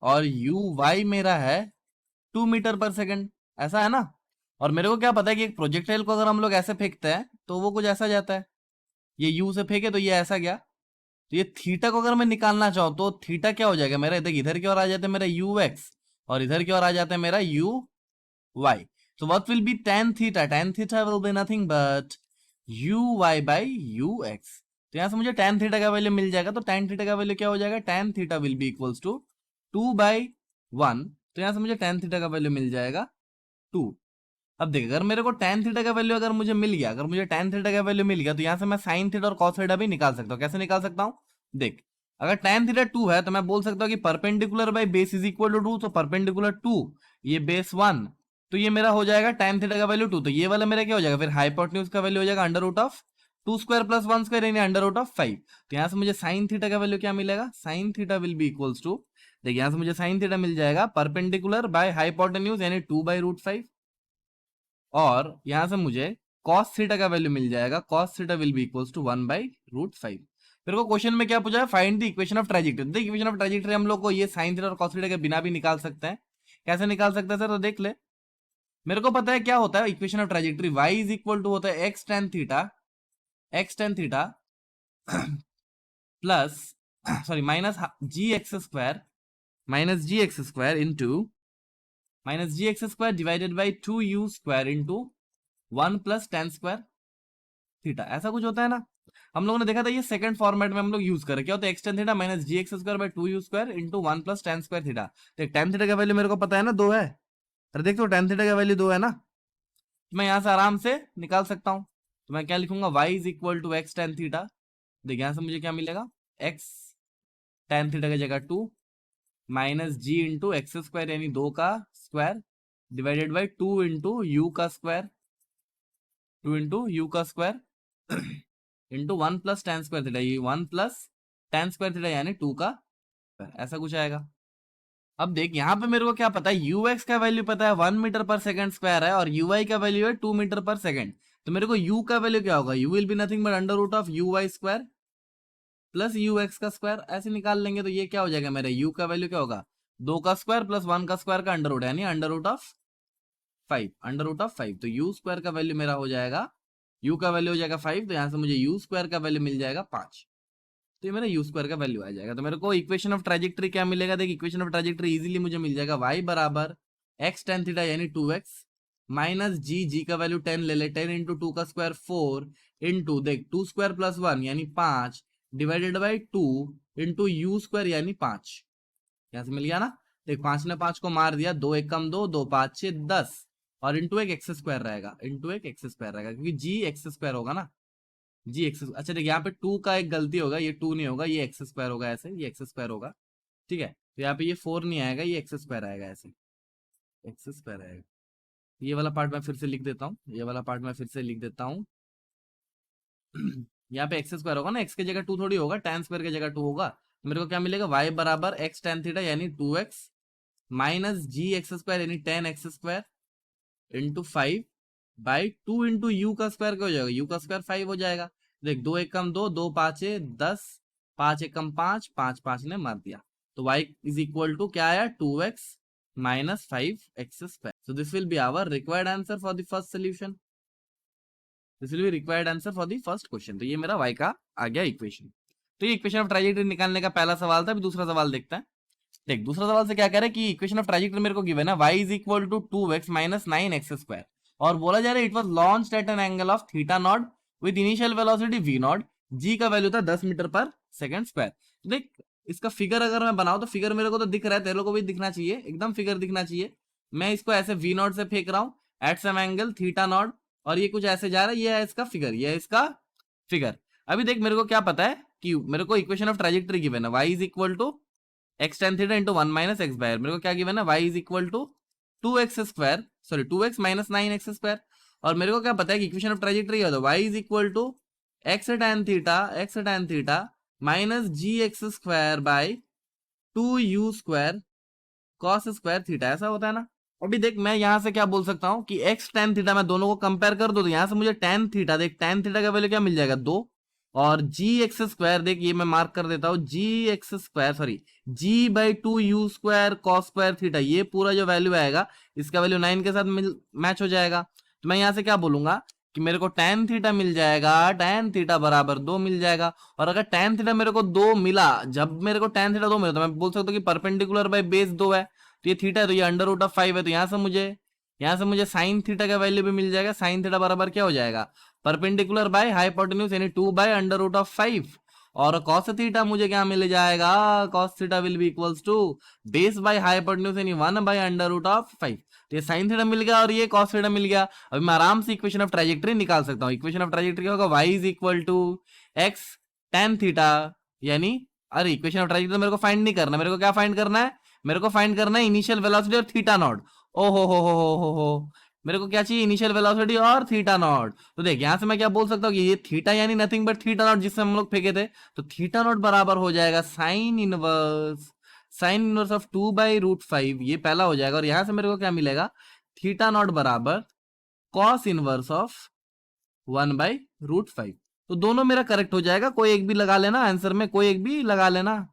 और यू वाई मेरा है 2 मीटर पर सेकेंड, ऐसा है ना? और मेरे को क्या पता है कि एक प्रोजेक्टाइल को अगर हम लोग ऐसे फेंकते हैं तो वो कुछ ऐसा जाता है, ये यू से फेंके तो ये ऐसा गया। तो ये थीटा को अगर मैं निकालना चाहूँ तो थीटा क्या हो जाएगा मेरा, इधर की ओर आ जाता है मेरा यू एक्स और इधर की ओर आ जाता है मेरा u y. So what will be tan theta? Tan theta will be nothing but uy by ux. तो यहाँ से मुझे tan theta का वैल्यू मिल जाएगा। तो tan theta का वैल्यू क्या हो जाएगा, tan theta will be equals to 2/1। तो यहाँ से मुझे tan theta का वैल्यू मिल जाएगा 2। अब देख, अगर मेरे को tan थीटा का वैल्यू अगर मुझे मिल गया, अगर मुझे tan थीटा का वैल्यू मिल गया तो यहाँ से मैं sin थीटा और cos थीटा भी निकाल सकता हूँ। कैसे निकाल सकता हूँ, देख, अगर tan थीटा 2 है तो मैं बोल सकता हूँ कि perpendicular by base is equal to 2। तो परपेंडिकुलर 2, ये बेस 1, तो ये मेरा हो जाएगा tan थीटा का वैल्यू 2। तो ये वाला मेरा क्या हो जाएगा, फिर हाइपोटेन्यूज का वैल्यू हो जाएगा under root of 2 square plus 1 square यानी अंडर रूट ऑफ 5। तो यहाँ से मुझे sin थीटा का वैल्यू क्या मिलेगा, sin theta will be equals to, देखिए यहाँ से मुझे sin थीटा मिल जाएगा परपेंडिकुलर बाय हाइपोटेन्यूज यानी 2/√5, और यहां से मुझे cos थीटा का वैल्यू मिल जाएगा, cos theta will be equals to 1/√5। फिर को क्वेश्चन में क्या पूछा है, find the equation of trajectory. देखिए इक्वेशन ऑफ ट्रेजेक्टरी हम लोग को ये sin थीटा और cos थीटा के बिना भी निकाल सकते हैं। कैसे निकाल सकते हैं सर, तो देख ले, मेरे को पता है क्या होता है equation of trajectory, y is equal to होता है x tan theta plus sorry minus g x square into divided by 2u square into 1 plus tan square theta, ऐसा कुछ होता है ना। हम लोगों ने देखा था ये सेकंड फॉर्मेट में हम लोग यूज करें, क्या होता है x tan theta minus g x square by 2u square into 1 plus tan square theta. तो tan थीटा का वैल्यू मेरे को पता है ना 2 है, अरे देख तो tan थीटा का वैल्यू 2 है ना, तो मैं यहाँ से आराम से निकाल सकता हूँ। तो मैं क्या लिखूंगा, y is equal to x tan theta. देखिए यहाँ से मुझे क्या मिलेगा, x tan थीटा की जगह 2 minus g into x square यानी 2 का square divided by 2 into you का स्क्वायर, 2 इंटू यू का square into 1 plus tan square theta, ये 1 प्लस tan स्क्वायर थीटा यानी 2 का, ऐसा कुछ आएगा। अब देख यहाँ पे मेरे को क्या पता है, यू एक्स का वैल्यू पता है 1 मीटर पर सेकंड स्क्वायर है और यू वाई का वैल्यू है 2 मीटर पर सेकंड। तो मेरे को यू का वैल्यू क्या होगा, u will be nothing but under root of u y square plus u x का स्क्वायर, ऐसे निकाल लेंगे। तो ये क्या हो जाएगा, मेरा यू का वैल्यू क्या होगा, 2 का स्क्वायर प्लस 1 का स्क्वायर का अंडर रूट यानी under root of 5, under root of 5। तो यू स्क्वायर का वैल्यू मेरा हो जाएगा, यू का वैल्यू हो जाएगा 5, तो यहाँ से मुझे यू स्क्वायर का वैल्यू मिल जाएगा 5। तो ये मेरा यू स्क्वायर का वैल्यू आ जाएगा। तो मेरे को इक्वेशन ऑफ ट्रेजेक्टरी क्या मिलेगा, देखिए इक्वेशन ऑफ ट्रेजेक्टरी इजीली मुझे मिल जाएगा, y बराबर x tan थीटा यानी 2x माइनस जी का वैल्यू 10 ले ले, 10 इंटू 2 का स्क्वायर 4 इंटू देख 2 स्क्वायर प्लस 1 यानी 5 divided by 2 into u square यानी 5। यहाँ से मिल गया ना, देख 5 ने 5 को मार दिया, 2 1 कम 2, 2 5 6 10 और इंटू एक एक्स स्क्वायर रहेगा, इंटू एक एक्स स्क्वायर रहेगा क्योंकि जी एक्स स्क्वायर होगा ना। जी एक्स, अच्छा देखिए यहाँ पे 2 का एक गलती होगा, ये 2 नहीं होगा, ये एक्स स्क्वायर होगा ऐसे, ये एक्स स्क्वायर होगा, ठीक है। तो यहाँ पे ये 4 नहीं आएगा, ये एक्स स्क्वायर आएगा ऐसे, एक्स स्क्वायर आएगा। ये वाला पार्ट मैं फिर से लिख देता हूँ, ये वाला पार्ट मैं फिर से लिख देता हूँ। यहाँ पे एक्स स्क्वायर होगा ना, एक्स की जगह 2 थोड़ी होगा, tan स्क्वायर की जगह 2 होगा। तो मेरे को क्या मिलेगा, y बराबर एक्स tan थीटा यानी 2x minus g x square यानी tan x square into 5 by 2 into you का स्क्वायर क्या हो जाएगा, यू का स्क्वायर 5 हो जाएगा। देख 2 एक कम 2, 2 5 10, 5 एक कम 5, 5 5 ने मार दिया। तो y इज इक्वल टू क्या आया, 2x minus 5x square. So this will be our required answer for the first solution, this will be required answer for the first question. तो ये मेरा y का आ गया इक्वेशन। तो ये इक्वेशन ऑफ ट्राजेक्टरी निकालने का पहला सवाल था। अभी दूसरा सवाल देखते हैं। देख दूसरा सवाल से क्या कह रहा है कि इक्वेशन ऑफ ट्राजेक्टरी मेरे को गिवन है, y is equal to 2x minus 9x square, और बोला जा रहा है it was launched at an angle of theta naught with initial velocity v naught, g का वैल्यू था 10 मीटर पर सेकंड स्क्वायर। तो देख इसका फिगर अगर मैं बनाऊं तो फिगर मेरे को तो दिख रहा है, तेरे को भी दिखना चाहिए, एकदम फिगर दिखना चाहिए। मैं इसको ऐसे v नॉट से फेंक रहा हूं at some angle theta naught, और ये कुछ ऐसे जा रहा है, ये है इसका फिगर, ये है इसका फिगर। अभी देख मेरे को क्या पता है कि मेरे को इक्वेशन ऑफ ट्राजेक्टरी गिवन है, y is equal to x tan theta into 1 minus x by, मेरे को क्या गिवन है, y is equal to 2x square, sorry 2x minus 9x square. और मेरे को क्या पता है कि इक्वेशन ऑफ ट्राजेक्टरी क्या होता है, y is equal to x tan theta minus g x square by 2u square cos square theta, ऐसा होता है ना। अभी देख मैं यहां से क्या बोल सकता हूं कि एक्स tan थीटा मैं दोनों को कंपेयर कर दो, तो यहां से मुझे tan थीटा, देख tan थीटा का वैल्यू क्या मिल जाएगा 2, और जी एक्स स्क्वायर देख ये मैं मार्क कर देता हूँ, g x square sorry g by 2u square cos square theta, ये पूरा जो वैल्यू आएगा इसका वैल्यू 9 के साथ मैच हो जाएगा। तो मैं यहां से क्या बोलूंगा कि मेरे को tan थीटा मिल जाएगा, tan थीटा बराबर 2 मिल जाएगा। और अगर tan थीटा मेरे को 2 मिला, जब मेरे को tan थीटा 2 मिला, तो मैं बोल सकता हूँ कि परपेंडिकुलर बाई बेस 2 है, तो ये थीटा है, तो ये अंडर रूट ऑफ 5 है। तो यहाँ से मुझे साइन थीटा का वैल्यू भी मिल जाएगा, साइन थीटा बराबर क्या हो जाएगा, परपेंडिकुलर बाय हाइपोटेन्यूज यानी 2 बाय अंडर रूट ऑफ 5। और कॉस थीटा मुझे क्या मिल जाएगा, cos theta will be equals to base by hypotenuse यानी 1 बाय अंडर रूट ऑफ 5। तो ये साइन थीटा मिल गया और ये कॉस थीटा मिल गया। अभी मैं आराम से इक्वेशन ऑफ ट्राजेक्टरी निकाल सकता हूँ। इक्वेशन ऑफ ट्राजेक्टरी होगा, y is equal to x tan theta, यानी अरे इक्वेशन ऑफ ट्राजेक्टरी मेरे को फाइंड नहीं करना, मेरे को क्या फाइंड करना है, मेरे को फाइंड करना है इनिशियल वेलोसिटी और थीटा नॉट। ओ हो, मेरे को क्या चाहिए, इनिशियल वेलोसिटी और थीटा नॉट। तो देख यहां से मैं क्या बोल सकता हूँ कि ये थीटा यानी नथिंग बट थीटा नॉट, जिससे हम लोग फेंके थे, तो थीटा नॉट बराबर हो जाएगा sine inverse of 2 by root 5, ये पहला हो जाएगा। और यहां से मेरे को क्या मिलेगा, थीटा नॉट बराबर cos inverse of 1 by root 5। तो दोनों मेरा करेक्ट हो जाएगा, कोई एक भी लगा लेना आंसर में, कोई एक भी लगा लेना,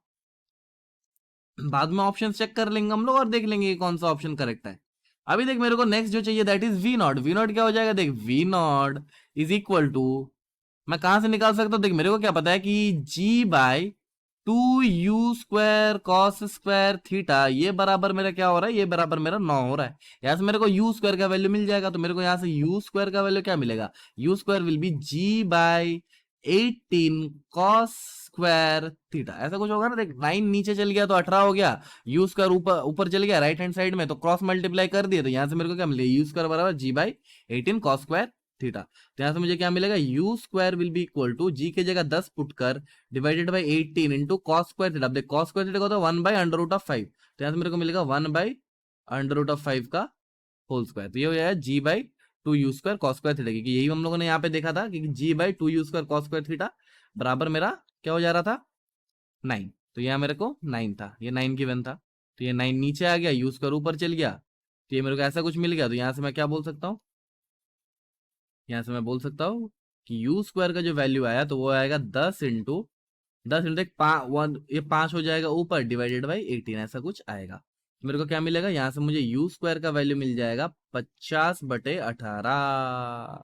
बाद में ऑप्शन चेक कर लेंगे हम लोग और देख लेंगे कौन सा ऑप्शन करेक्ट है। अभी देख मेरे को नेक्स्ट जो चाहिए that is v naught. V naught क्या हो जाएगा, देख v naught is equal to, मैं कहां से निकाल सकता हूं, देख मेरे को क्या पता है कि g by 2u square cos square theta, ये बराबर मेरा क्या हो रहा है, ये बराबर मेरा 9 हो रहा है। यहां से मेरे को u स्क्वायर का वैल्यू मिल जाएगा, तो मेरे को यहां से u स्क्वायर का वैल्यू क्या मिलेगा, u square will be g by 18 cos square theta, ऐसा कुछ होगा ना। देख 9 नीचे चल गया तो 18 हो गया, यू स्क्वायर ऊपर ऊपर चल गया राइट हैंड साइड में, तो क्रॉस मल्टीप्लाई कर दिए, तो यहां से मेरे को क्या मिलेगा, यू स्क्वायर बराबर g by 18 cos square theta. तो यहां से मुझे क्या मिलेगा, u square will be equal to g की जगह 10 पुट कर divided by 18 into cos square theta. देख कॉस स्क्वायर थीटा का होता है 1 बाई अंडर रूट ऑफ 5, तो यहां से मेरे को मिलेगा 1 बाई अंडर रूट ऑफ 5 का होल स्क्वायर। तो ये हो जाएगा g by 2u square cos square theta, क्योंकि यही हम लोगों ने यहाँ पे देखा था कि g by 2u square cos square theta बराबर मेरा क्या हो जा रहा था, 9। तो यहाँ मेरे को 9 था, ये 9 गिवन था, तो ये 9 नीचे आ गया, यू स्क्वायर ऊपर चल गया, तो ये मेरे को ऐसा कुछ मिल गया। तो यहाँ से मैं क्या बोल सकता हूँ, यहाँ से मैं बोल सकता हूँ कि यू स्क्वायर का जो वैल्यू आया तो वो आएगा 10 इंटू ये 5 हो जाएगा ऊपर डिवाइडेड बाई 18, ऐसा कुछ आएगा। तो मेरे को क्या मिलेगा, यहाँ से मुझे यू स्क्वायर का वैल्यू मिल जाएगा 50/18।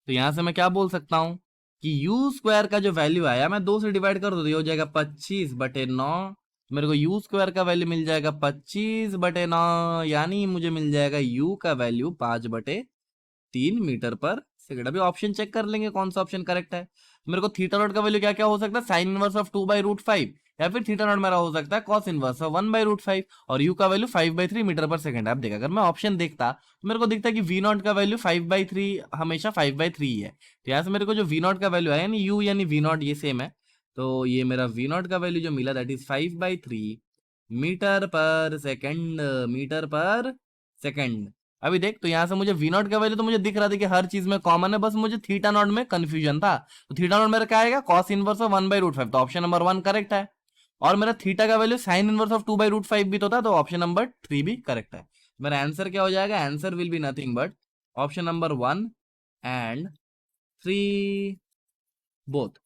तो यहां से मैं क्या बोल सकता हूं कि यू स्क्वायर का जो वैल्यू आया मैं 2 से डिवाइड कर दो तो ये हो जाएगा 25/9, मेरे को यू स्क्वायर का वैल्यू मिल जाएगा 25/9, यानी मुझे मिल जाएगा यू का वैल्यू 5/3 मीटर पर सेकंड। अभी ऑप्शन चेक कर लेंगे कौन सा ऑप्शन करेक्ट है। तो मेरे को थीटा नॉट का वैल्यू क्या क्या हो सकता है, sine inverse of 2 by root 5, या फिर थीटा नॉट मेरा हो सकता है कॉस इनवर्स 1/√5 और यू का वैल्यू 5/3 मीटर पर सेकंड है। अब देखा, अगर मैं ऑप्शन देखता तो मेरे को दिखता है कि वी नॉट का वैल्यू 5/3 हमेशा 5/3 ही है। तो यहाँ से मेरे को जो वी नॉट का वैल्यू है यानी यू यानी वी नॉट ये सेम है, तो ये मेरा वी नॉट का वैल्यू जो मिला that is 5/3 metre per second, metre per second. अभी देख, तो यहाँ से मुझे वी नॉट का वैल्यू तो मुझे दिख रहा था कि हर चीज में कॉमन है, बस मुझे थीटा नॉट में कंफ्यूजन था। तो थीटा नॉट मेरा क्या आएगा, कॉस इनवर्स ऑफ 1/√5, तो ऑप्शन नंबर 1 करेक्ट है। और मेरा थीटा का वैल्यू साइन इनवर्स ऑफ 2/√5 भी तो था, तो ऑप्शन नंबर 3 भी करेक्ट है। मेरा आंसर क्या हो जाएगा, answer will be nothing but option number 1 and 3 both.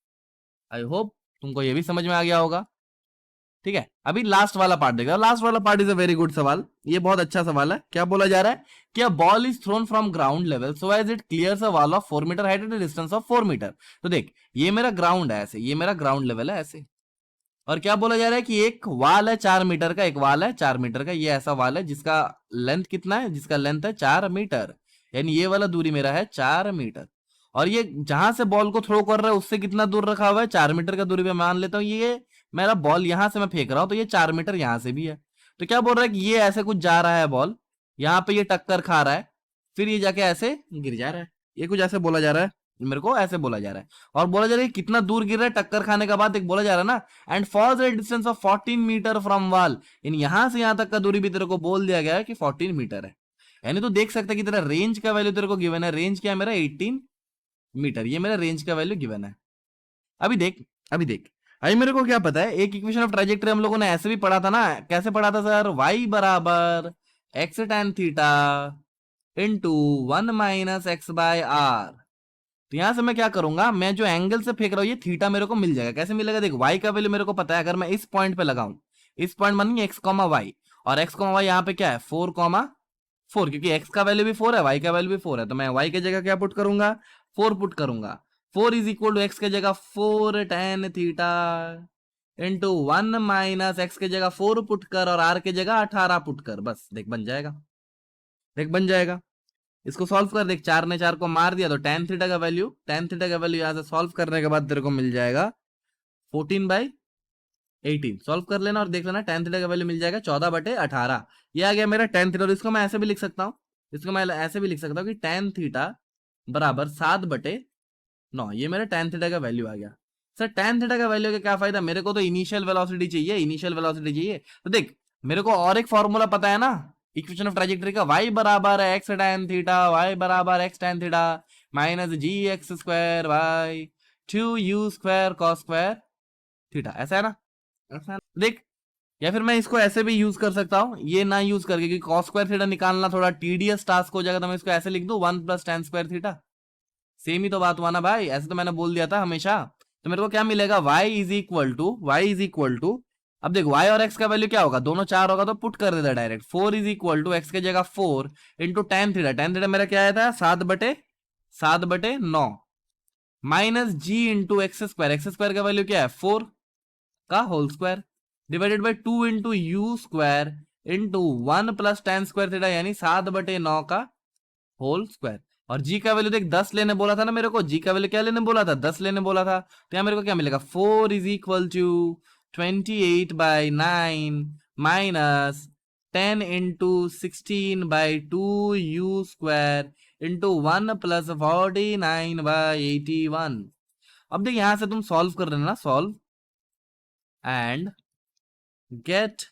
I hope तुमको ये भी समझ में आ गया होगा। ठीक है, अभी लास्ट वाला पार्ट देखा। लास्ट वाला part is a very good सवाल, ये बहुत अच्छा सवाल है। क्या बोला जा रहा है कि a ball is thrown from ground level so as it clears a wall of 4 metre height at a distance of 4 metre. तो देख, ये मेरा ग्राउंड है ऐसे, ये मेरा ग्राउंड लेवल है ऐसे, और क्या बोला जा रहा है कि एक वाल है 4 मीटर का, एक वाल है 4 मीटर का, ये ऐसा वाल है जिसका लेंथ कितना है, जिसका लेंथ है 4 मीटर, यानी ये वाला दूरी मेरा है 4 मीटर। और ये जहां से बॉल को थ्रो कर रहा है उससे कितना दूर रखा हुआ है, 4 मीटर का दूरी पे मान लेता हूँ। ये मेरा बॉल यहां से मैं फेंक रहा हूं तो ये 4 मीटर यहां से भी है। तो क्या बोल रहा है कि ये ऐसे कुछ जा रहा है बॉल, यहाँ पे ये टक्कर खा रहा है, फिर ये जाके ऐसे गिर जा रहा है, ये कुछ ऐसे बोला जा रहा है, मेरे को ऐसे बोला जा रहा है। और बोला जा रहा है कि कितना दूर गिर रहा है टक्कर खाने के बाद, एक बोला जा रहा है ना, and falls at distance of 14 metre from wall, इन यहां से यहां तक का दूरी भी तेरे को बोल दिया गया है कि 14 मीटर है। यानी तो देख सकता है कि तेरा रेंज का वैल्यू तेरे को गिवन है, रेंज क्या है मेरा 18 मीटर, ये मेरा रेंज का वैल्यू गिवन है। अभी देख, अभी देख, अभी मेरे को क्या पता है, एक इक्वेशन ऑफ ट्राजेक्टरी हम लोगों ने ऐसे भी पढ़ा था ना, कैसे पढ़ा था सर, y बराबर x tan theta into 1 minus x by R. तो यहां से मैं क्या करूंगा, मैं जो एंगल से फेंक रहा हूं ये थीटा मेरे को मिल जाएगा। कैसे मिलेगा, देख y का वैल्यू मेरे को पता है, अगर मैं इस पॉइंट पे लगाऊं, इस पॉइंट मानिए एक्स कॉमा वाई, और एक्स कॉमा वाई यहाँ पे क्या है 4,4, क्योंकि x का वैल्यू भी 4 है, y का वैल्यू भी 4 है, तो मैं y की जगह क्या पुट करूंगा, 4 पुट करूंगा। 4 इज इक्वल टू एक्स की जगह 4 tan theta into 1 minus x की जगह 4 पुट कर और r की जगह 18 पुट कर, बस देख बन जाएगा, देख बन जाएगा। इसको सॉल्व कर, देख 4 ने 4 को मार दिया तो tan थीटा का वैल्यू, tan थीटा का वैल्यू यहां से सॉल्व करने के बाद तेरे को मिल जाएगा 14/18। सॉल्व कर लेना और देख लेना, tan थीटा का वैल्यू मिल जाएगा 14/18। ये आ गया मेरा tan थीटा। और इसको मैं ऐसे भी लिख सकता हूँ, इसको मैं ऐसे भी लिख सकता हूँ कि tan थीटा बराबर 7/9, ये मेरा tan थीटा का वैल्यू आ गया। सर tan थीटा का वैल्यू का क्या फायदा, मेरे को तो इनिशियल वेलोसिटी चाहिए, इनिशियल वेलोसिटी चाहिए। तो देख, मेरे को और एक फॉर्मूला पता है ना इक्वेशन ऑफ ट्राजेक्टरी का, y बराबर है x tan थीटा, y बराबर x tan theta minus g x square by 2u square cos square theta, ऐसा है ना, ऐसा है ना? देख, या फिर मैं इसको ऐसे भी यूज कर सकता हूँ, ये ना यूज करके, क्योंकि कॉस स्क्वायर थीटा निकालना थोड़ा टीडियस टास्क हो जाएगा, तो मैं इसको ऐसे लिख दूं 1 + tan स्क्वायर थीटा। सेम ही तो बात हुआ ना भाई, ऐसे तो मैंने बोल दिया था हमेशा। तो मेरे को क्या मिलेगा, y इज इक्वल टू, अब देख y और x का वैल्यू क्या होगा, दोनों 4 होगा तो पुट कर देता direct, 4 is equal to x की जगह 4 into tan theta, tan theta मेरा क्या आया था 7/9 minus g into x square का वैल्यू क्या है 4 का whole square divided by 2 into u square into 1 + tan square theta यानी 7/9 का होल स्क्वायर। और जी का वैल्यू देख 10 लेने बोला था ना मेरे को, जी का वैल्यू क्या लेने बोला था, 10 लेने बोला था। तो यहाँ मेरे को क्या मिलेगा, 4 is equal to 28/9 minus 10 into 16/2 u square into 1 + 49/81। अब देख यहां से तुम सॉल्व कर लेना, सॉल्व एंड गेट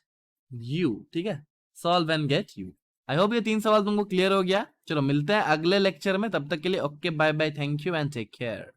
यू, ठीक है, solve and get you. I hope ये 3 सवाल तुमको क्लियर हो गया। चलो मिलते हैं अगले लेक्चर में, तब तक के लिए okay bye bye, thank you and take care.